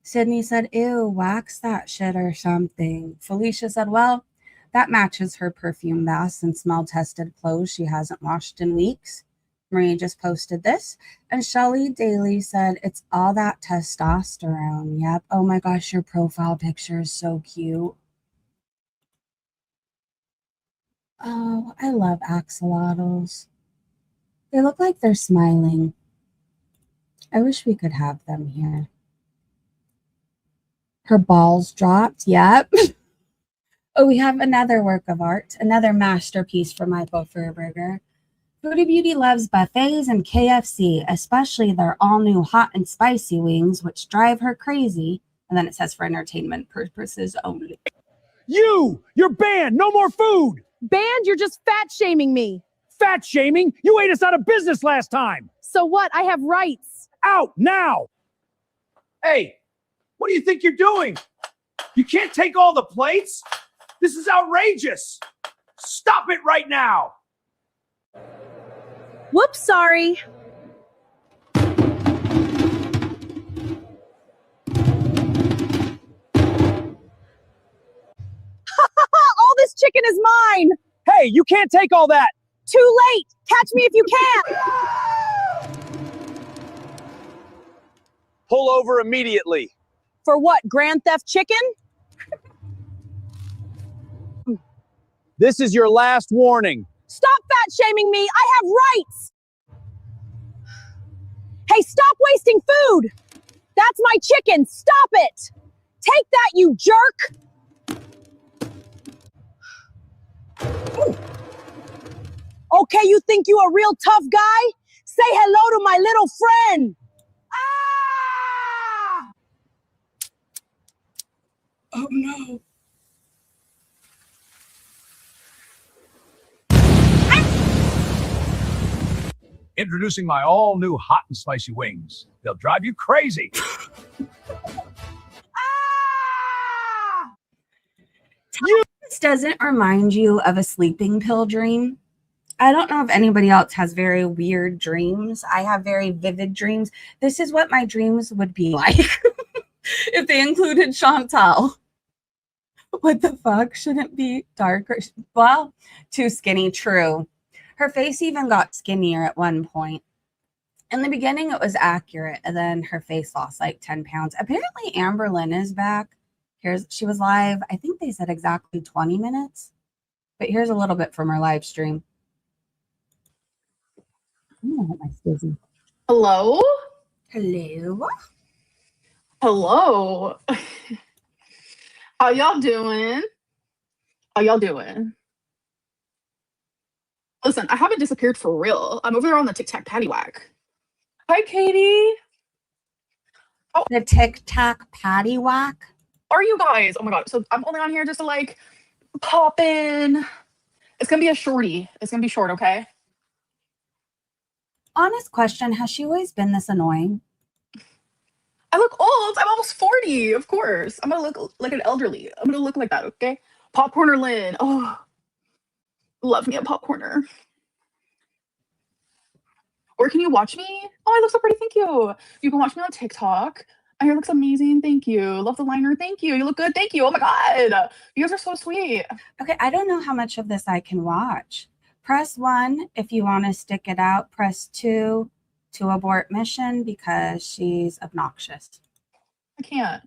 Sydney said, ew, wax that shit or something. Felicia said, well, that matches her perfume vest and smell tested clothes she hasn't washed in weeks. Marie just posted this. And Shelly Daly said, it's all that testosterone. Yep. Oh my gosh, your profile picture is so cute. Oh, I love axolotls. They look like they're smiling. I wish we could have them here. Her balls dropped. Yep. Oh, we have another work of art, another masterpiece from Michael Furberger. Foodie Beauty loves buffets and KFC, especially their all-new hot and spicy wings, which drive her crazy. And then it says for entertainment purposes only. You're banned. No more food. Banned? You're just fat shaming me. Fat shaming. You ate us out of business last time. So what? I have rights. Out now. Hey, what do you think you're doing? You can't take all the plates. This is outrageous. Stop it right now. Whoops, sorry. All this chicken is mine. Hey, you can't take all that. Too late. Catch me if you can. Pull over immediately. For what? Grand Theft Chicken? This is your last warning. Stop fat shaming me. I have rights. Hey, stop wasting food. That's my chicken. Stop it. Take that, you jerk. Ooh. Okay, you think you a real tough guy? Say hello to my little friend. Ah! Oh no. Introducing my all-new hot and spicy wings. They'll drive you crazy. Ah! This doesn't remind you of a sleeping pill dream. I don't know if anybody else has very weird dreams. I have very vivid dreams. This is what my dreams would be like if they included Chantal. What the fuck? Shouldn't be darker. Well, too skinny, true. Her face even got skinnier at one point. In the beginning, it was accurate, and then her face lost like 10 pounds. Apparently, Amber Lynn is back. She was live. I think they said exactly 20 minutes. But here's a little bit from her live stream. I'm gonna hit my skizzy. Hello? Hello. Hello. How y'all doing? How y'all doing? Listen, I haven't disappeared for real. I'm over there on the Tic Tac Paddywhack. Hi, Katie. The Tic Tac Paddywhack. Are you guys? Oh my god. So I'm only on here just to like pop in. It's gonna be a shorty. It's gonna be short, okay? Honest question, has she always been this annoying? I look old. I'm almost 40, of course. I'm gonna look like an elderly. I'm gonna look like that, okay? Popcorner Lynn. Oh, love me a popcorner. Or can you watch me? Oh, I look so pretty. Thank you. You can watch me on TikTok. My hair looks amazing. Thank you. Love the liner. Thank you. You look good. Thank you. Oh my god. You guys are so sweet. Okay, I don't know how much of this I can watch. Press 1 if you want to stick it out. Press 2 to abort mission because she's obnoxious. I can't.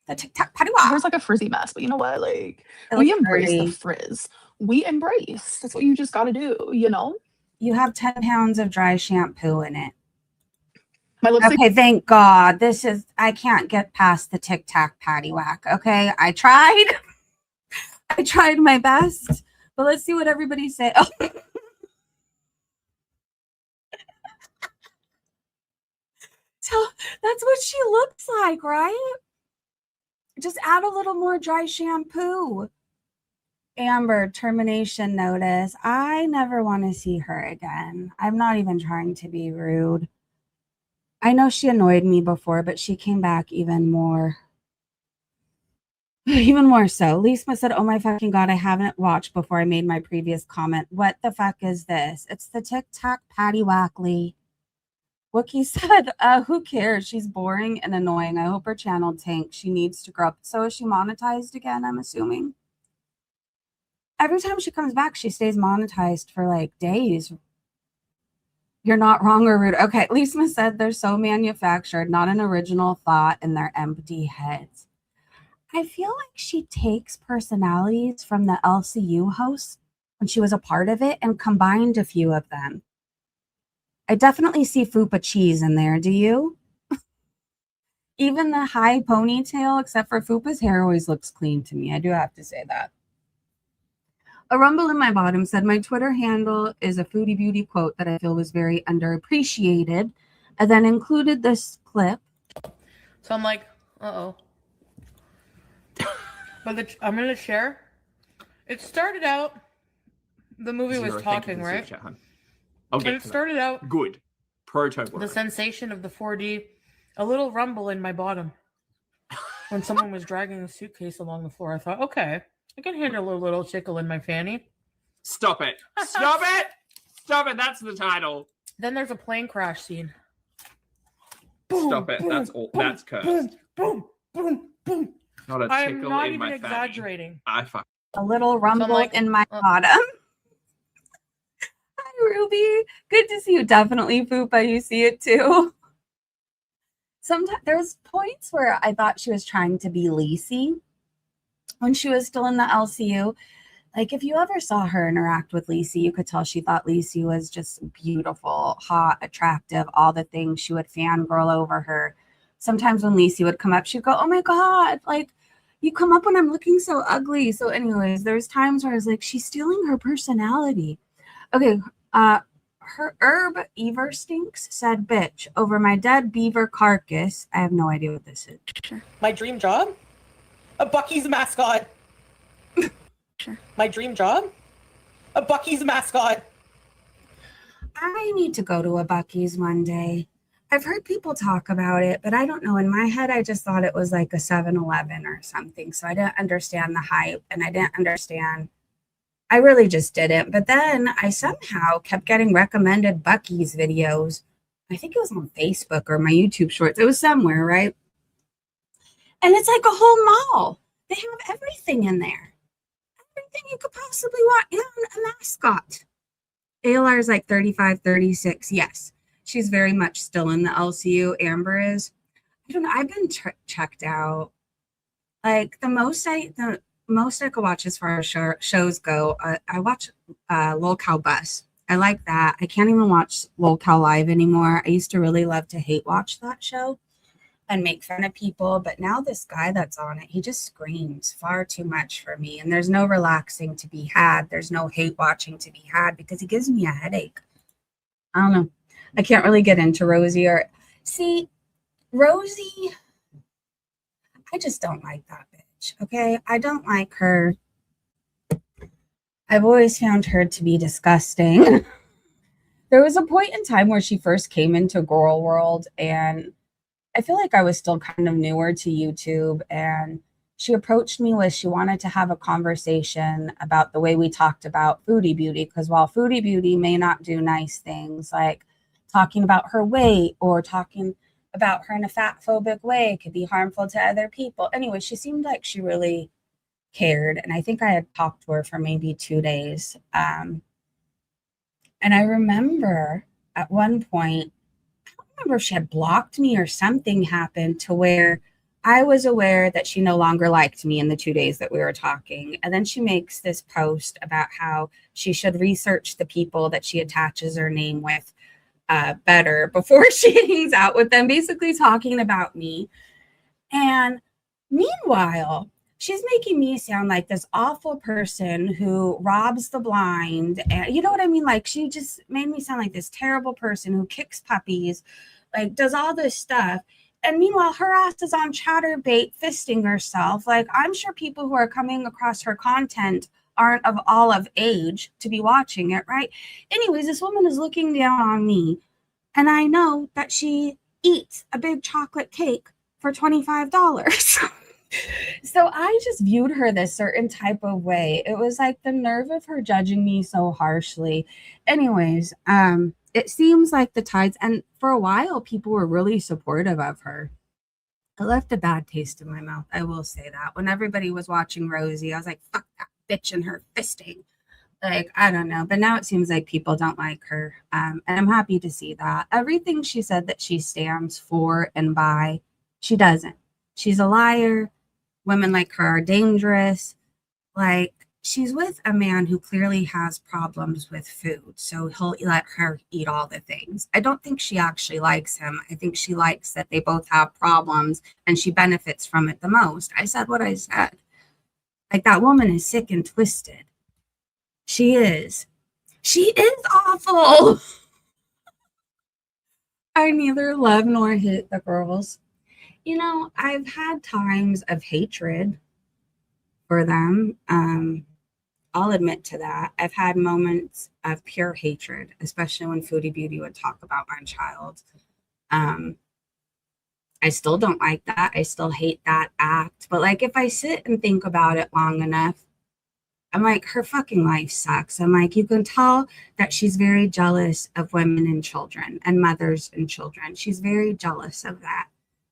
The Tic Tac My Paddywhack. hair's like a frizzy mess, but you know what? Like, It we looks embrace pretty. the frizz. We embrace. That's what you just gotta do, you know? You have 10 pounds of dry shampoo in it. My lipstick. Okay, thank God. I can't get past the Tic Tac Paddywhack. Okay, I tried. I tried my best. But let's see what everybody say. Oh. So that's what she looks like, right? Just add a little more dry shampoo. Amber, termination notice. I never want to see her again. I'm not even trying to be rude. I know she annoyed me before, but she came back even more. Even more so. Lisa said, oh my fucking God, I haven't watched before I made my previous comment. What the fuck is this? It's the Tic Tac Paddywhack, Lee. Wookie said, who cares? She's boring and annoying. I hope her channel tanks. She needs to grow up. So is she monetized again, I'm assuming? Every time she comes back, she stays monetized for like days. You're not wrong or rude. Okay, Lisa said they're so manufactured, not an original thought in their empty heads. I feel like she takes personalities from the LCU hosts when she was a part of it and combined a few of them. I definitely see Fupa cheese in there. Do you? Even the high ponytail, except for Fupa's hair, always looks clean to me. I do have to say that. A rumble in my bottom said my Twitter handle is a Foodie Beauty quote that I feel was very underappreciated, and then included this clip. So I'm like, uh-oh. But I'm going to share. It started out, the movie was talking, right? Okay, And it started out good. Proto the sensation of the 4D, a little rumble in my bottom. When someone was dragging a suitcase along the floor, I thought, okay, I can handle a little tickle in my fanny. Stop it. Stop it. Stop it. That's the title. Then there's a plane crash scene. Boom, Stop it. boom, That's all. boom, That's cursed. Boom, boom, boom. Not a I'm tickle not in even my exaggerating. fanny. I fuck. A little rumble like, in my bottom. Hi, Ruby. Good to see you. Definitely, Fupa. You see it too. Sometimes there's points where I thought she was trying to be Lacey when she was still in the LCU. Like, if you ever saw her interact with Lacey, you could tell she thought Lacey was just beautiful, hot, attractive, all the things. She would fangirl over her. Sometimes when Lacey would come up, she'd go, oh my God, like, you come up when I'm looking so ugly. So anyways, there's times where I was like, she's stealing her personality. Okay, her Herb Everstinks said, bitch, over my dead beaver carcass. I have no idea what this is. My dream job? A Buc-ee's mascot. Sure. My dream job? A Buc-ee's mascot. I need to go to a Buc-ee's one day. I've heard people talk about it, but I don't know. In my head, I just thought it was like a 7-Eleven or something. So I didn't understand the hype, and I didn't understand. I really just didn't. But then I somehow kept getting recommended Buc-ee's videos. I think it was on Facebook or my YouTube shorts. It was somewhere, right? And it's like a whole mall. They have everything in there. Everything you could possibly want, and a mascot. ALR is like 35, 36. Yes, she's very much still in the LCU. Amber is. I don't know. I've been checked out. Like the most I could watch as far as shows go. I watch Lol Cow Bus. I like that. I can't even watch Lol Cow Live anymore. I used to really love to hate watch that show and make fun of people, but now this guy that's on it, he just screams far too much for me, and there's no relaxing to be had. There's no hate watching to be had because he gives me a headache. I don't know. I can't really get into Rosie or see Rosie. I just don't like that bitch. Okay, I don't like her. I've always found her to be disgusting. There was a point in time where she first came into Girl World, and I feel like I was still kind of newer to YouTube, and she approached me with, she wanted to have a conversation about the way we talked about Foodie Beauty, because while Foodie Beauty may not do nice things like talking about her weight or talking about her in a fat phobic way could be harmful to other people. Anyway, she seemed like she really cared, and I think I had talked to her for maybe 2 days. And I remember at one point, remember if she had blocked me or something happened to where I was aware that she no longer liked me in the 2 days that we were talking. And then she makes this post about how she should research the people that she attaches her name with better before she hangs out with them, basically talking about me. And meanwhile, she's making me sound like this awful person who robs the blind. And you know what I mean? Like, she just made me sound like this terrible person who kicks puppies, like does all this stuff. And meanwhile, her ass is on Chatterbait fisting herself. Like, I'm sure people who are coming across her content aren't of all of age to be watching it, right? Anyways, this woman is looking down on me, and I know that she eats a big chocolate cake for $25. So I just viewed her this certain type of way. It was like the nerve of her judging me so harshly. Anyways, it seems like the tides, and for a while, people were really supportive of her. It left a bad taste in my mouth. I will say that. When everybody was watching Rosie, I was like, fuck that bitch and her fisting. Like, I don't know. But now it seems like people don't like her. And I'm happy to see that. Everything she said that she stands for and by, she doesn't. She's a liar. Women like her are dangerous. Like, she's with a man who clearly has problems with food, so he'll let her eat all the things. I don't think she actually likes him. I think she likes that they both have problems and she benefits from it the most. I said what I said. Like, that woman is sick and twisted. She is. She is awful. I neither love nor hate the girls. You know, I've had times of hatred for them. I'll admit to that. I've had moments of pure hatred, especially when Foodie Beauty would talk about my child. I still don't like that. I still hate that act. But like, if I sit and think about it long enough, I'm like, her fucking life sucks. I'm like, you can tell that she's very jealous of women and children and mothers and children. She's very jealous of that.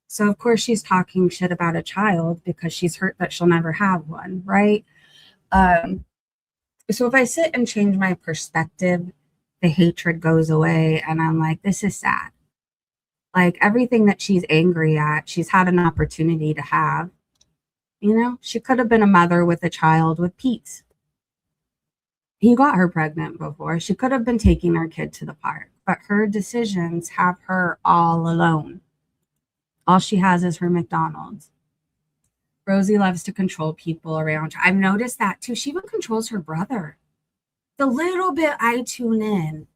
So of course she's talking shit about a child because she's hurt that she'll never have one, right? So if I sit and change my perspective, the hatred goes away and I'm like, this is sad. Like, everything that she's angry at, she's had an opportunity to have. You know, she could have been a mother with a child with Pete. He got her pregnant before. She could have been taking her kid to the park, but her decisions have her all alone. All she has is her McDonald's. Rosie loves to control people around her. I've noticed that too. She even controls her brother. The little bit I tune in,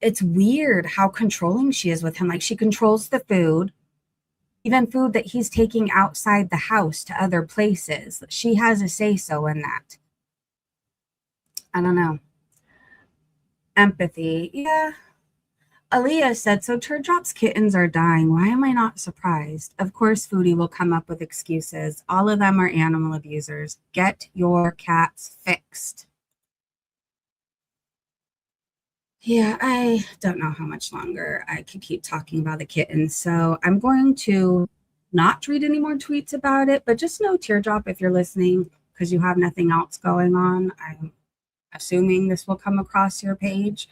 it's weird how controlling she is with him. Like, she controls the food, even food that he's taking outside the house to other places. She has a say-so in that. I don't know. Empathy. Yeah. Aaliyah said, so Teardrop's kittens are dying. Why am I not surprised? Of course, Foodie will come up with excuses. All of them are animal abusers. Get your cats fixed. Yeah, I don't know how much longer I could keep talking about the kittens. So I'm going to not read any more tweets about it, but just know, Teardrop, if you're listening, because you have nothing else going on, I'm assuming this will come across your page.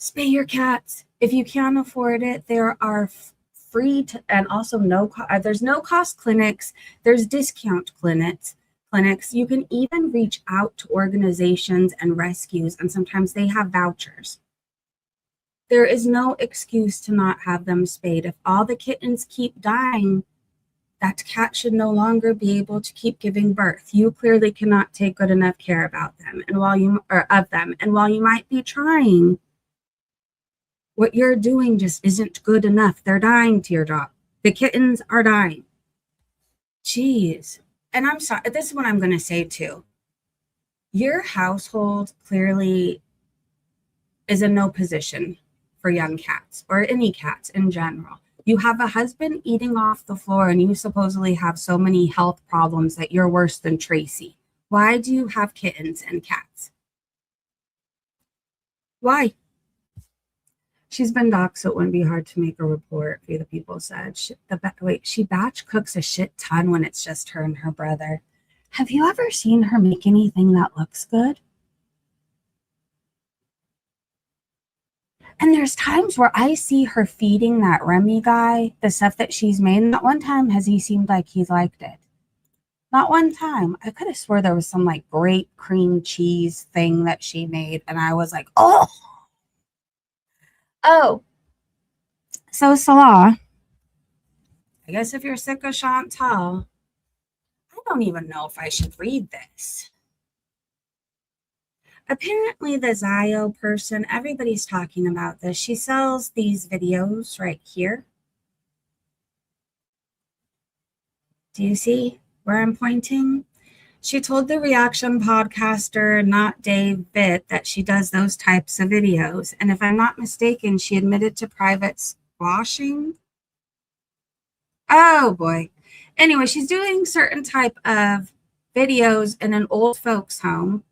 Spay your cats. If you can't afford it, there are free and also there's no cost clinics. There's discount clinics. You can even reach out to organizations and rescues, and sometimes they have vouchers. There is no excuse to not have them spayed. If all the kittens keep dying, that cat should no longer be able to keep giving birth. You clearly cannot take good enough care about them, and while you might be trying, what you're doing just isn't good enough. They're dying, Teardrop. The kittens are dying. Jeez. And I'm sorry, this is what I'm going to say too. Your household clearly is in no position for young cats or any cats in general. You have a husband eating off the floor and you supposedly have so many health problems that you're worse than Tracy. Why do you have kittens and cats? Why? She's been doxxed, so it wouldn't be hard to make a report, the people said. She batch cooks a shit ton when it's just her and her brother. Have you ever seen her make anything that looks good? And there's times where I see her feeding that Remy guy the stuff that she's made. Not one time has he seemed like he's liked it. Not one time. I could have swore there was some like grape cream cheese thing that she made. And I was like, oh. So Salah, I guess if you're sick of Chantal, I don't even know if I should read this. Apparently the Zio person, everybody's talking about this. She sells these videos right here. Do you see where I'm pointing? She told the reaction podcaster, not Dave Bitt, that she does those types of videos. And if I'm not mistaken, she admitted to private squashing. Oh boy. Anyway, she's doing certain type of videos in an old folks home.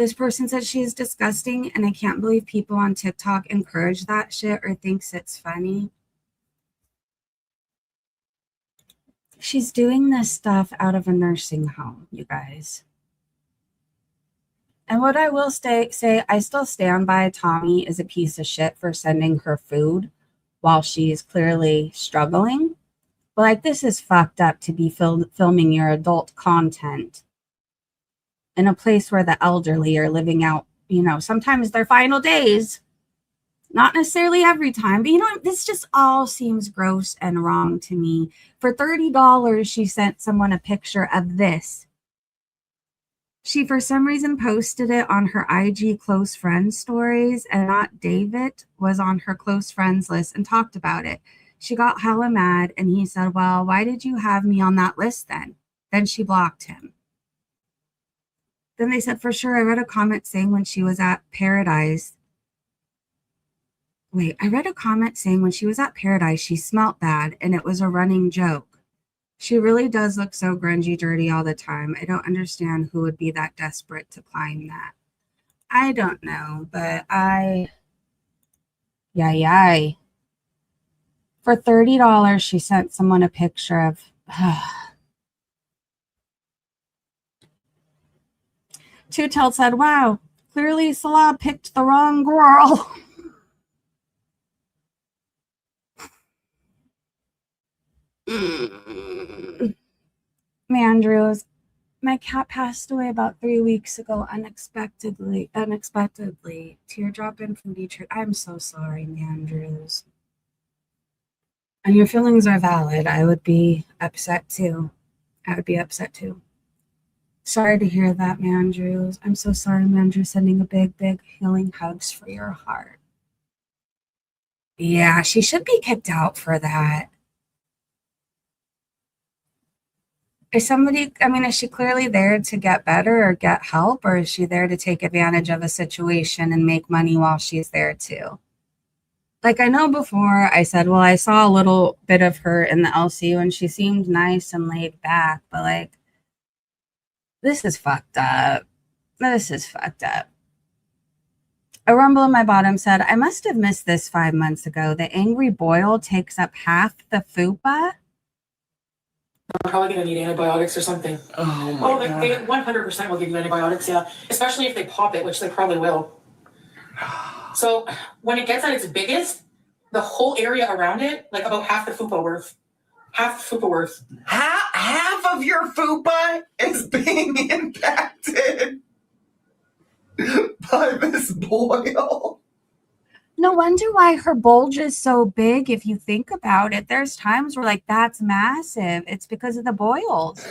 This person said she is disgusting, and I can't believe people on TikTok encourage that shit or thinks it's funny. She's doing this stuff out of a nursing home, you guys. And what I will say, I still stand by Tommy is a piece of shit for sending her food while she's clearly struggling. But like, this is fucked up to be filming your adult content in a place where the elderly are living out, you know, sometimes their final days. Not necessarily every time, but you know, this just all seems gross and wrong to me. For $30, she sent someone a picture of this. She, for some reason, posted it on her IG close friends stories, and not David was on her close friends list and talked about it. She got hella mad, and he said, well, why did you have me on that list then? Then she blocked him. Then they said, for sure, I read a comment saying when she was at Paradise. Wait, I read a comment saying when she was at Paradise, she smelt bad, and it was a running joke. She really does look so grungy, dirty all the time. I don't understand who would be that desperate to climb that. I don't know, but yay. For $30, she sent someone a picture of... Two Tailed said, wow, clearly Salah picked the wrong girl. Mandrews, my cat passed away about 3 weeks ago unexpectedly. Teardrop in from Detroit. I'm so sorry, Mandrews. And your feelings are valid. I would be upset too. Sorry to hear that, Mandrews. I'm so sorry, Mandrews. Sending a big, big healing hugs for your heart. Yeah, she should be kicked out for that. Is she clearly there to get better or get help, or is she there to take advantage of a situation and make money while she's there too? Like, I know before I said, well, I saw a little bit of her in the LCU and she seemed nice and laid back, but like, this is fucked up. A rumble in my bottom said, I must have missed this 5 months ago. The angry boil takes up half the fupa. I'm probably going to need antibiotics or something. Oh my God. They 100% will give you antibiotics, yeah. Especially if they pop it, which they probably will. So when it gets at its biggest, the whole area around it, like about half the fupa worth. Half of your fupa is being impacted by this boil. No wonder why her bulge is so big if you think about it. There's times where like, that's massive. It's because of the boils.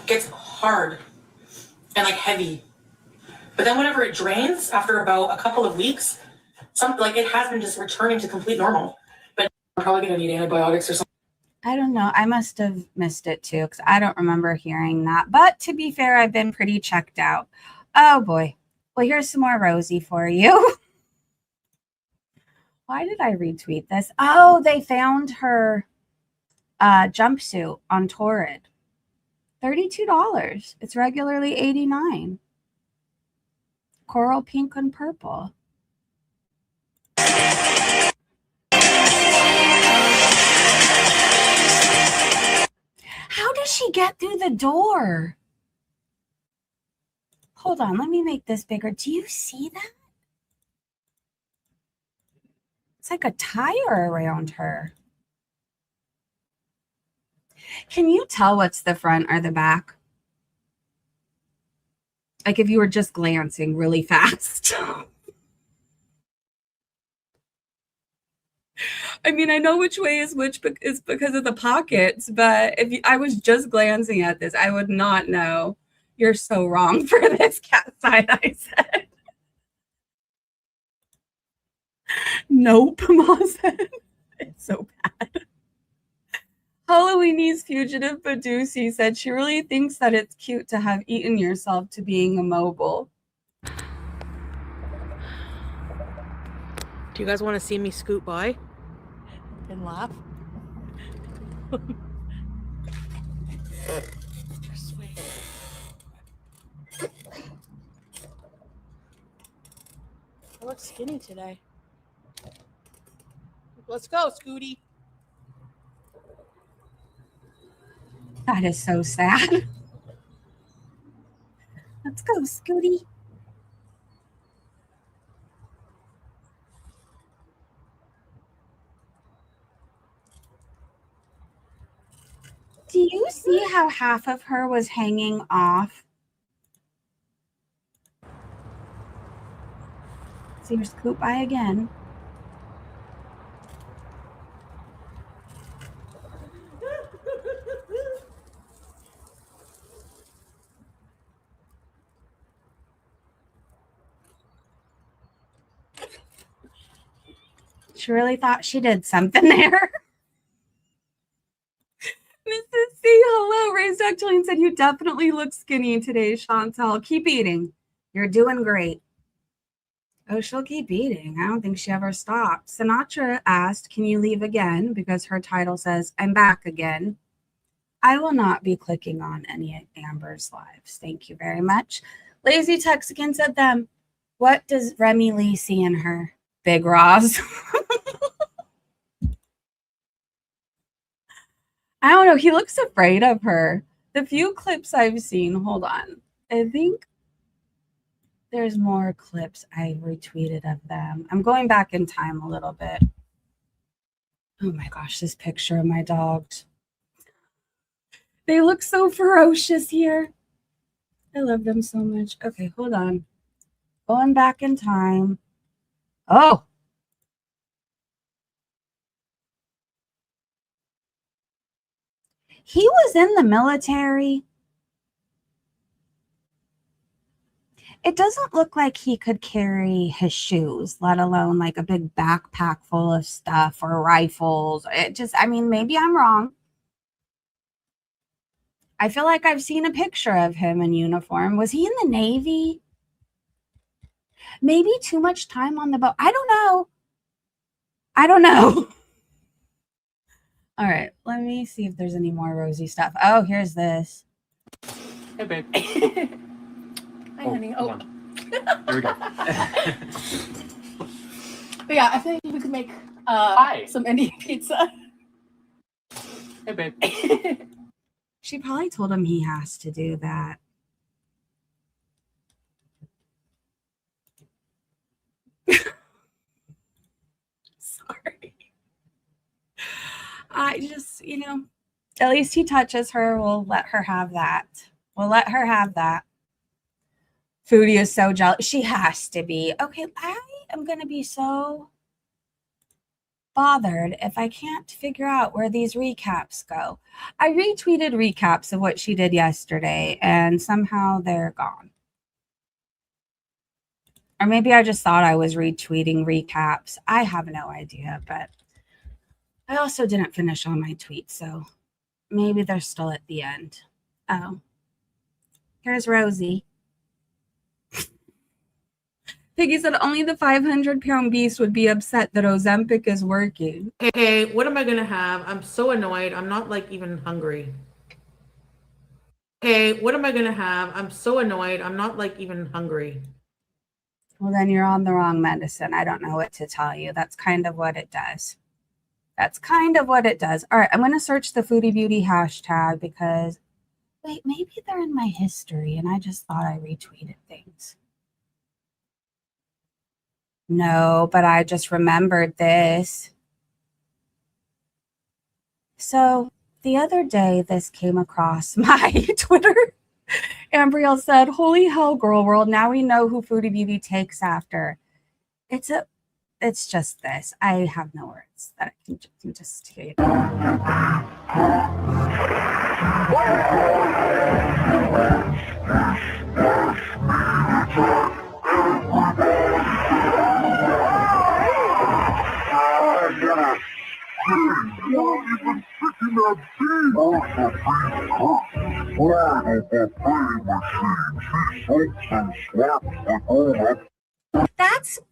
Gets hard and like heavy. But then whenever it drains after about a couple of weeks, it has been just returning to complete normal. But I'm probably going to need antibiotics or something. I don't know. I must have missed it too because I don't remember hearing that. But to be fair, I've been pretty checked out. Oh boy. Well, here's some more Rosie for you. Why did I retweet this? Oh, they found her jumpsuit on Torrid. $32. It's regularly $89. Coral pink and purple. How does she get through the door? Hold on, let me make this bigger. Do you see that? It's like a tire around her. Can you tell what's the front or the back? Like if you were just glancing really fast. I mean, I know which way is which is because of the pockets, but if I was just glancing at this, I would not know. You're so wrong for this cat side, I said. Nope, Ma said. It's so bad. Halloweenie's fugitive Badusi said she really thinks that it's cute to have eaten yourself to being immobile. Do you guys want to see me scoot by and laugh? look skinny today. Let's go, Scooty. That is so sad. Let's go, Scooty. Do you see how half of her was hanging off? So you're scooped by again. She really thought she did something there. Mrs. C, hello. Raised actually and said you definitely look skinny today, Chantal. Keep eating. You're doing great. Oh, she'll keep eating. I don't think she ever stopped. Sinatra asked, can you leave again? Because her title says, I'm back again. I will not be clicking on any of Amber's lives. Thank you very much. Lazy Texican said them. What does Remy Lee see in her? Big Roz. I don't know. He looks afraid of her. The few clips I've seen, hold on. I think there's more clips I retweeted of them. I'm going back in time a little bit. Oh my gosh, this picture of my dogs. They look so ferocious here. I love them so much. Okay, hold on. Going back in time. Oh. He was in the military. It doesn't look like he could carry his shoes, let alone like a big backpack full of stuff or rifles. It just, I mean, maybe I'm wrong. I feel like I've seen a picture of him in uniform. Was he in the Navy? Maybe too much time on the boat. I don't know. I don't know. All right, let me see if there's any more rosy stuff. Oh, here's this. Hey, babe. Hi, honey. Hold on. Here we go. But yeah, I think we could make Hi. some Indian pizza. Hey, babe. She probably told him he has to do that. Sorry. I just, you know, at least he touches her. We'll let her have that. We'll let her have that. Foodie is so jealous. She has to be. Okay, I am going to be so bothered if I can't figure out where these recaps go. I retweeted recaps of what she did yesterday, and somehow they're gone. Or maybe I just thought I was retweeting recaps. I have no idea, but I also didn't finish all my tweets, so maybe they're still at the end. Oh, here's Rosie. Piggy said only the 500-pound beast would be upset that Ozempic is working. Hey, what am I gonna have? I'm so annoyed. I'm not like even hungry. Hey, what am I gonna have? I'm so annoyed. I'm not like even hungry. Well, then you're on the wrong medicine. I don't know what to tell you. That's kind of what it does. That's kind of what it does. All right, I'm going to search the Foodie Beauty hashtag because, wait, maybe they're in my history and I just thought I retweeted things. No, but I just remembered this. So the other day, this came across my Twitter. Ambriel said, holy hell, girl world. Now we know who Foodie Beauty takes after. It's just this. I have no words that I can just hear you.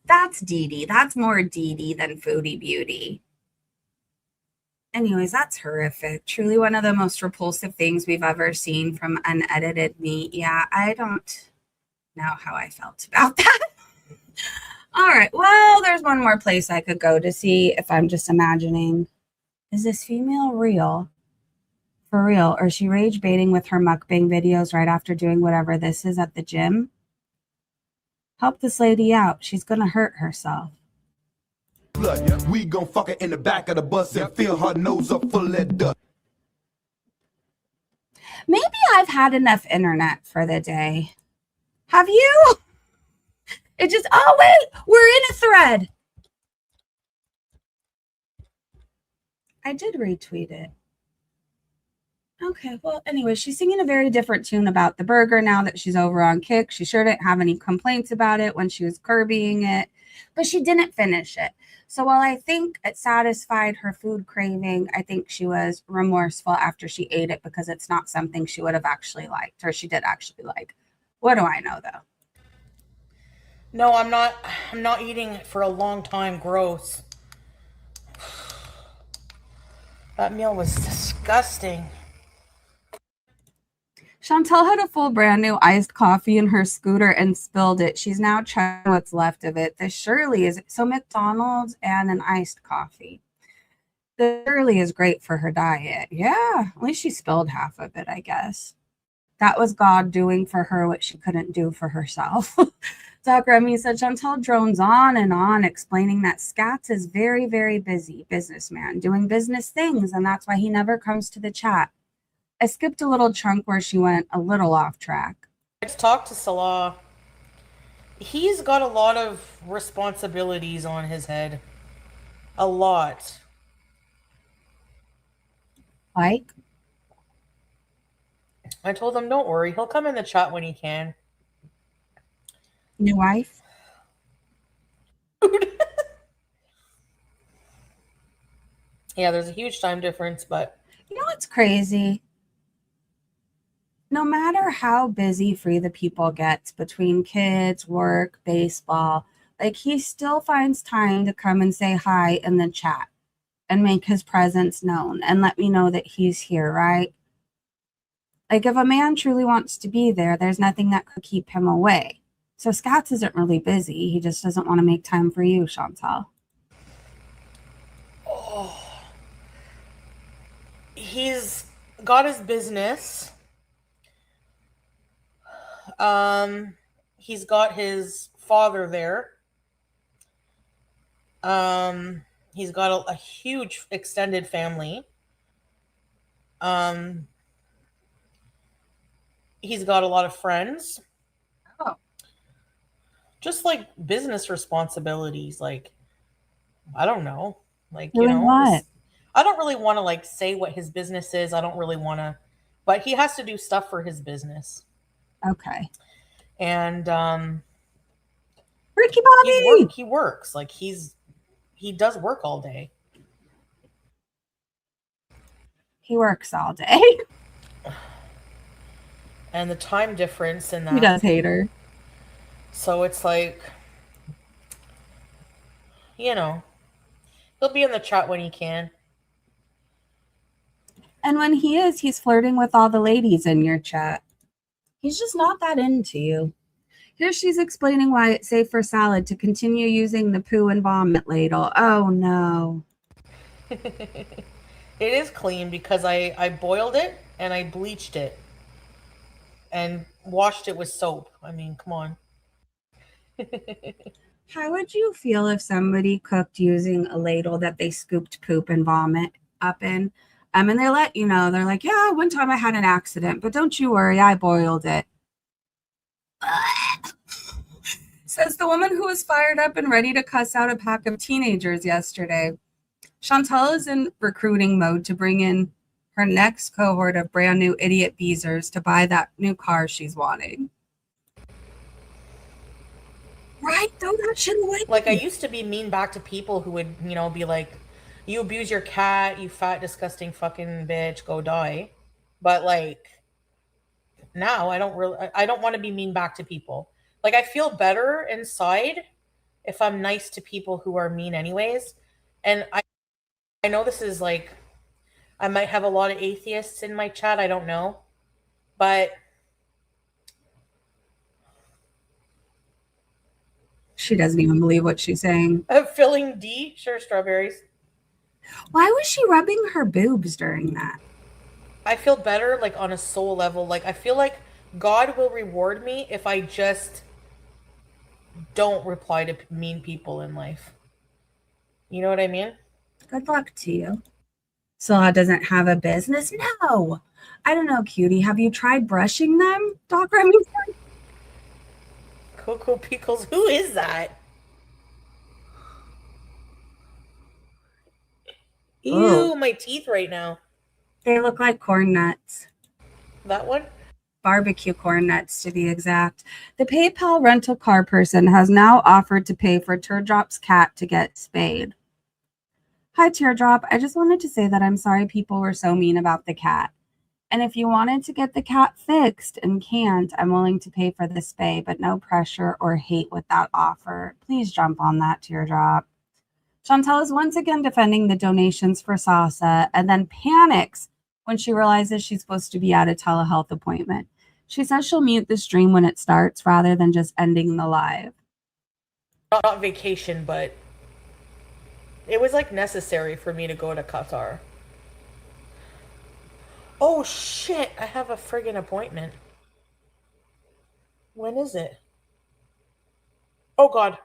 That's Dee Dee. That's more Dee Dee than Foodie Beauty. Anyways, that's horrific. Truly one of the most repulsive things we've ever seen from unedited meat. Yeah, I don't know how I felt about that. All right. Well, there's one more place I could go to see if I'm just imagining. Is this female real? For real? Or is she rage baiting with her mukbang videos right after doing whatever this is at the gym? Help this lady out. She's going to hurt herself. We gon' fuck her in the back of the bus and fill her nose up full of that dust. Maybe I've had enough internet for the day. Have you? It just, oh wait, we're in a thread. I did retweet it. Okay, well, anyway, she's singing a very different tune about the burger now that she's over on Kick. She sure didn't have any complaints about it when she was curbing it, but she didn't finish it. So while I think it satisfied her food craving, I think she was remorseful after she ate it because it's not something she would have actually liked, or she did actually like. What do I know, though? No, I'm not eating it for a long time. Gross. That meal was disgusting. Chantel had a full brand new iced coffee in her scooter and spilled it. She's now trying what's left of it. This surely is so McDonald's and an iced coffee. This surely is great for her diet. Yeah, at least she spilled half of it, I guess. That was God doing for her what she couldn't do for herself. Doc Remy said Chantel drones on, explaining that Scats is very, very busy businessman doing business things, and that's why he never comes to the chat. I skipped a little chunk where she went a little off track. Let's talk to Salah. He's got a lot of responsibilities on his head. A lot. Like? I told him, don't worry. He'll come in the chat when he can. New wife? Yeah, there's a huge time difference, but... You know what's crazy? No matter how busy Free the People gets between kids, work, baseball, like he still finds time to come and say hi in the chat and make his presence known and let me know that he's here, right? Like if a man truly wants to be there, there's nothing that could keep him away. So Scats isn't really busy. He just doesn't want to make time for you, Chantal. Oh. He's got his business. He's got his father there. He's got a huge extended family. He's got a lot of friends. Oh. Just like business responsibilities, like I don't know. Like, Doing you know, what? I don't really want to like say what his business is. I don't really want to, but he has to do stuff for his business. Okay. And Ricky Bobby! he works. Like he does work all day. He works all day. And the time difference in that. He does hate her. So it's like, you know, he'll be in the chat when he can. And when he is, he's flirting with all the ladies in your chat. He's just not that into you. Here she's explaining why it's safe for salad to continue using the poo and vomit ladle. Oh, no. It is clean because I boiled it and I bleached it and washed it with soap. I mean, come on. How would you feel if somebody cooked using a ladle that they scooped poop and vomit up in? And they let you know, they're like, yeah, one time I had an accident, but don't you worry, I boiled it. Says the woman who was fired up and ready to cuss out a pack of teenagers yesterday. Chantal is in recruiting mode to bring in her next cohort of brand new idiot beezers to buy that new car she's wanting. Right? Throw that shit away. Like I used to be mean back to people who would, you know, be like, you abuse your cat, you fat, disgusting fucking bitch, go die. But like now I don't want to be mean back to people. Like I feel better inside if I'm nice to people who are mean anyways. And I know this is like, I might have a lot of atheists in my chat, I don't know. But She doesn't even believe what she's saying. Filling D? Sure, strawberries. Why was she rubbing her boobs during that? I feel better, like, on a soul level. Like, I feel like God will reward me if I just don't reply to mean people in life. You know what I mean? Good luck to you. Saw doesn't have a business? No. I don't know, cutie. Have you tried brushing them, Doc Remington? Cocoa Pickles. Who is that? Ew, Oh. my teeth right now. They look like corn nuts. That one? Barbecue corn nuts, to be exact. The PayPal rental car person has now offered to pay for Teardrop's cat to get spayed. Hi, Teardrop. I just wanted to say that I'm sorry people were so mean about the cat. And if you wanted to get the cat fixed and can't, I'm willing to pay for the spay, but no pressure or hate with that offer. Please jump on that, Teardrop. Chantel is once again defending the donations for Sasa and then panics when she realizes she's supposed to be at a telehealth appointment. She says she'll mute the stream when it starts rather than just ending the live. Not vacation, but it was like necessary for me to go to Qatar. Oh shit, I have a friggin' appointment. When is it? Oh god.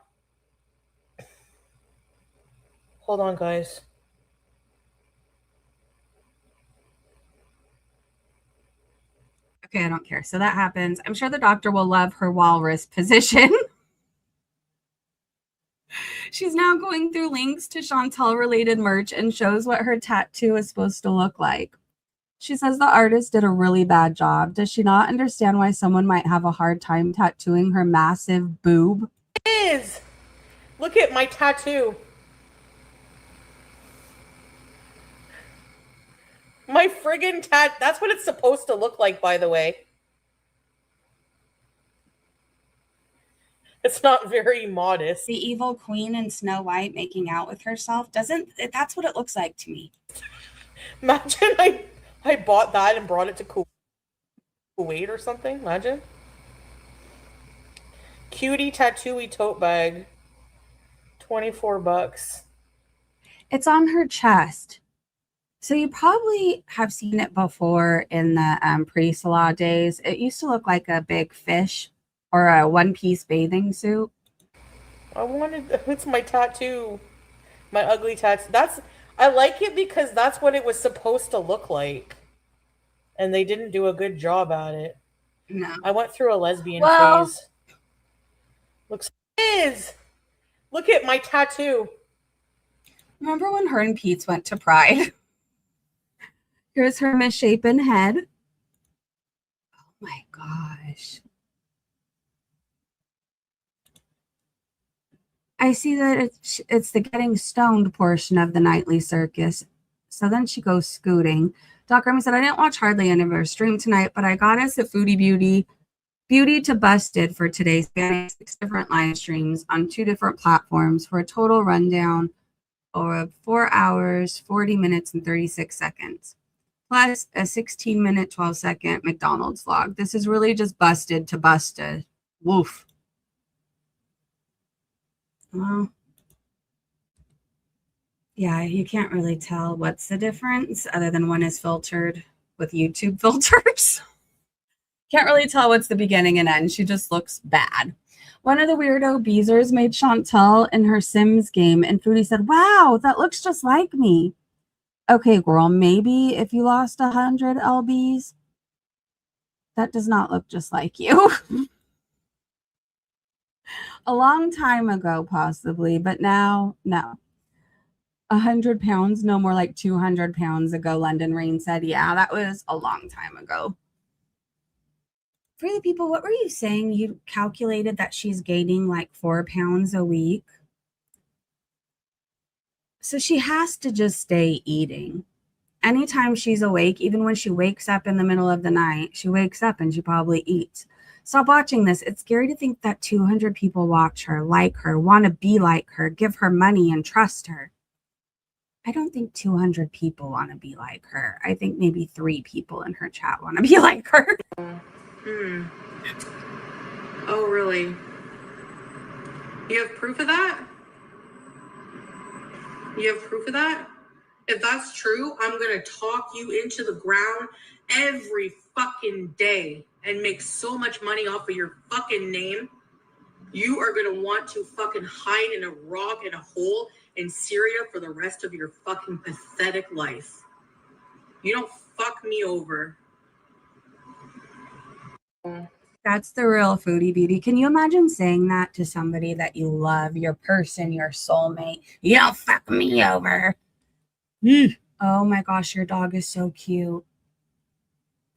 Hold on, guys. Okay, I don't care. So that happens. I'm sure the doctor will love her walrus position. She's now going through links to Chantel-related merch and shows what her tattoo is supposed to look like. She says the artist did a really bad job. Does she not understand why someone might have a hard time tattooing her massive boob? It is! Look at my tattoo. My friggin' that's what it's supposed to look like, by the way. It's not very modest. The evil queen in Snow White making out with herself that's what it looks like to me. Imagine I bought that and brought it to Kuwait or something. Imagine. Cutie tattooey tote bag. $24. It's on her chest. So you probably have seen it before in the pre-Salah days. It used to look like a big fish or a one-piece bathing suit. It's my tattoo. My ugly tattoo. I like it because that's what it was supposed to look like. And they didn't do a good job at it. No. I went through a lesbian phase. Look at my tattoo. Remember when her and Pete's went to Pride? Here's her misshapen head. Oh my gosh. I see that it's the getting stoned portion of the nightly circus. So then she goes scooting. Doc Remy said, I didn't watch hardly any of her stream tonight, but I got us a Foodie Beauty to Busted for today, spanning 6 different live streams on 2 different platforms for a total rundown of 4 hours, 40 minutes, and 36 seconds. Plus a 16-minute, 12-second McDonald's vlog. This is really just busted to busted. Woof. Well, yeah, you can't really tell what's the difference other than one is filtered with YouTube filters. Can't really tell what's the beginning and end. She just looks bad. One of the weirdo Beezers made Chantel in her Sims game, and Foodie said, wow, that looks just like me. Okay, girl, maybe if you lost 100 LBs, that does not look just like you. A long time ago, possibly, but now, no. 100 pounds, no more like 200 pounds ago, London Rain said. Yeah, that was a long time ago. For the people, what were you saying? You calculated that she's gaining like 4 pounds a week. So she has to just stay eating. Anytime she's awake, even when she wakes up in the middle of the night, she wakes up and she probably eats. Stop watching this. It's scary to think that 200 people watch her, like her, want to be like her, give her money and trust her. I don't think 200 people want to be like her. I think maybe 3 people in her chat want to be like her. Oh, really? You have proof of that? You have proof of that? If that's true, I'm gonna talk you into the ground every fucking day and make so much money off of your fucking name. You are gonna want to fucking hide in a rock in a hole in Syria for the rest of your fucking pathetic life. You don't fuck me over. That's the real Foodie Beauty. Can you imagine saying that to somebody that you love, your person, your soulmate? You don't fuck me over. Oh my gosh, your dog is so cute.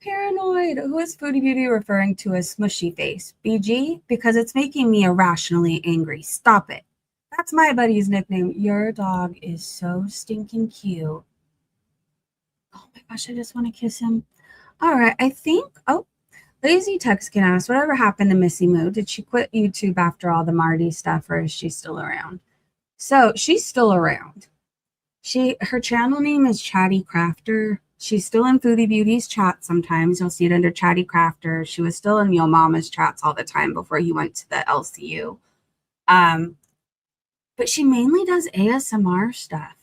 Paranoid. Who is Foodie Beauty referring to as Smushy Face? BG? Because it's making me irrationally angry. Stop it. That's my buddy's nickname. Your dog is so stinking cute. Oh my gosh, I just want to kiss him. All right, I think, oh, Lazy Text can ask, whatever happened to Missy Moo? Did she quit YouTube after all the Marty stuff, or is she still around? So she's still around. Her channel name is Chatty Crafter. She's still in Foodie Beauty's chat sometimes. You'll see it under Chatty Crafter. She was still in Yo Mama's chats all the time before he went to the LCU. But she mainly does ASMR stuff,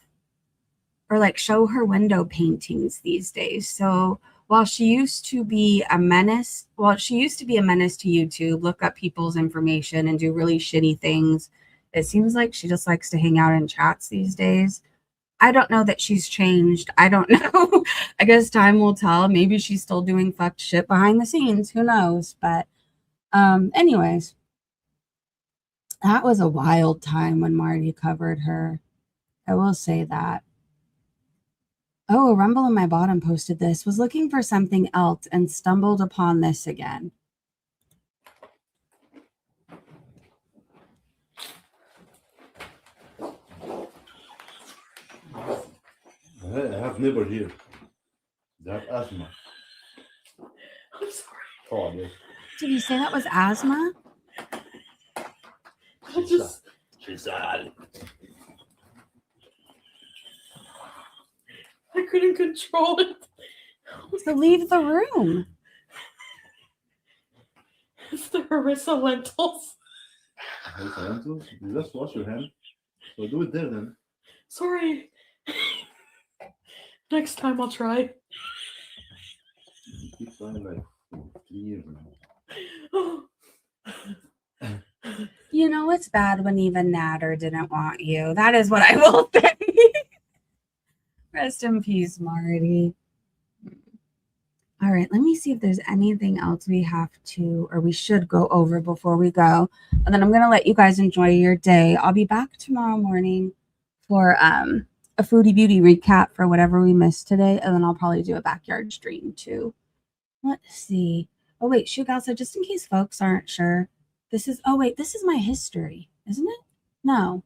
or like show her window paintings these days. So while she used to be a menace, to YouTube, look up people's information and do really shitty things, it seems like she just likes to hang out in chats these days. I don't know that she's changed. I don't know. I guess time will tell. Maybe she's still doing fucked shit behind the scenes. Who knows? But anyways, that was a wild time when Marty covered her. I will say that. Oh, a Rumble in my bottom posted this. Was looking for something else and stumbled upon this again. I have neighbor here. They have asthma. I'm sorry. Oh, yes. Did you say that was asthma? She's sad. I couldn't control it. So leave the room. It's the harissa lentils. Harissa lentils? You just wash your hand. So do it there then. Sorry. Next time I'll try. You keep trying like 3 years now. You know, it's bad when even Natter didn't want you. That is what I will say. Rest in peace, Marty. All right, let me see if there's anything else we have to, or we should go over before we go. And then I'm going to let you guys enjoy your day. I'll be back tomorrow morning for a Foodie Beauty recap for whatever we missed today. And then I'll probably do a backyard stream too. Let's see. Oh, wait, shoot, also, just in case folks aren't sure, this is my history, isn't it? No.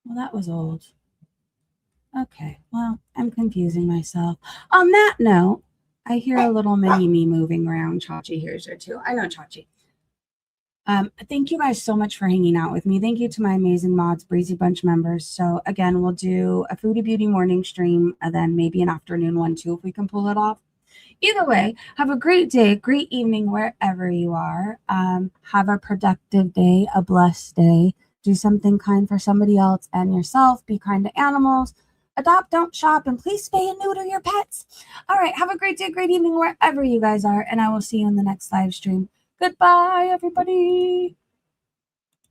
Well, that was old. Okay, well, I'm confusing myself. On that note, I hear a little mini-me moving around. Chachi hears her too. I know Chachi. Thank you guys so much for hanging out with me. Thank you to my amazing mods, Breezy Bunch members. So again, we'll do a Foodie Beauty morning stream and then maybe an afternoon one too if we can pull it off. Either way, have a great day, great evening wherever you are. Have a productive day, a blessed day. Do something kind for somebody else and yourself. Be kind to animals. Adopt, don't shop, and please spay and neuter your pets. All right, have a great day, great evening wherever you guys are, and I will see you in the next live stream. Goodbye, everybody.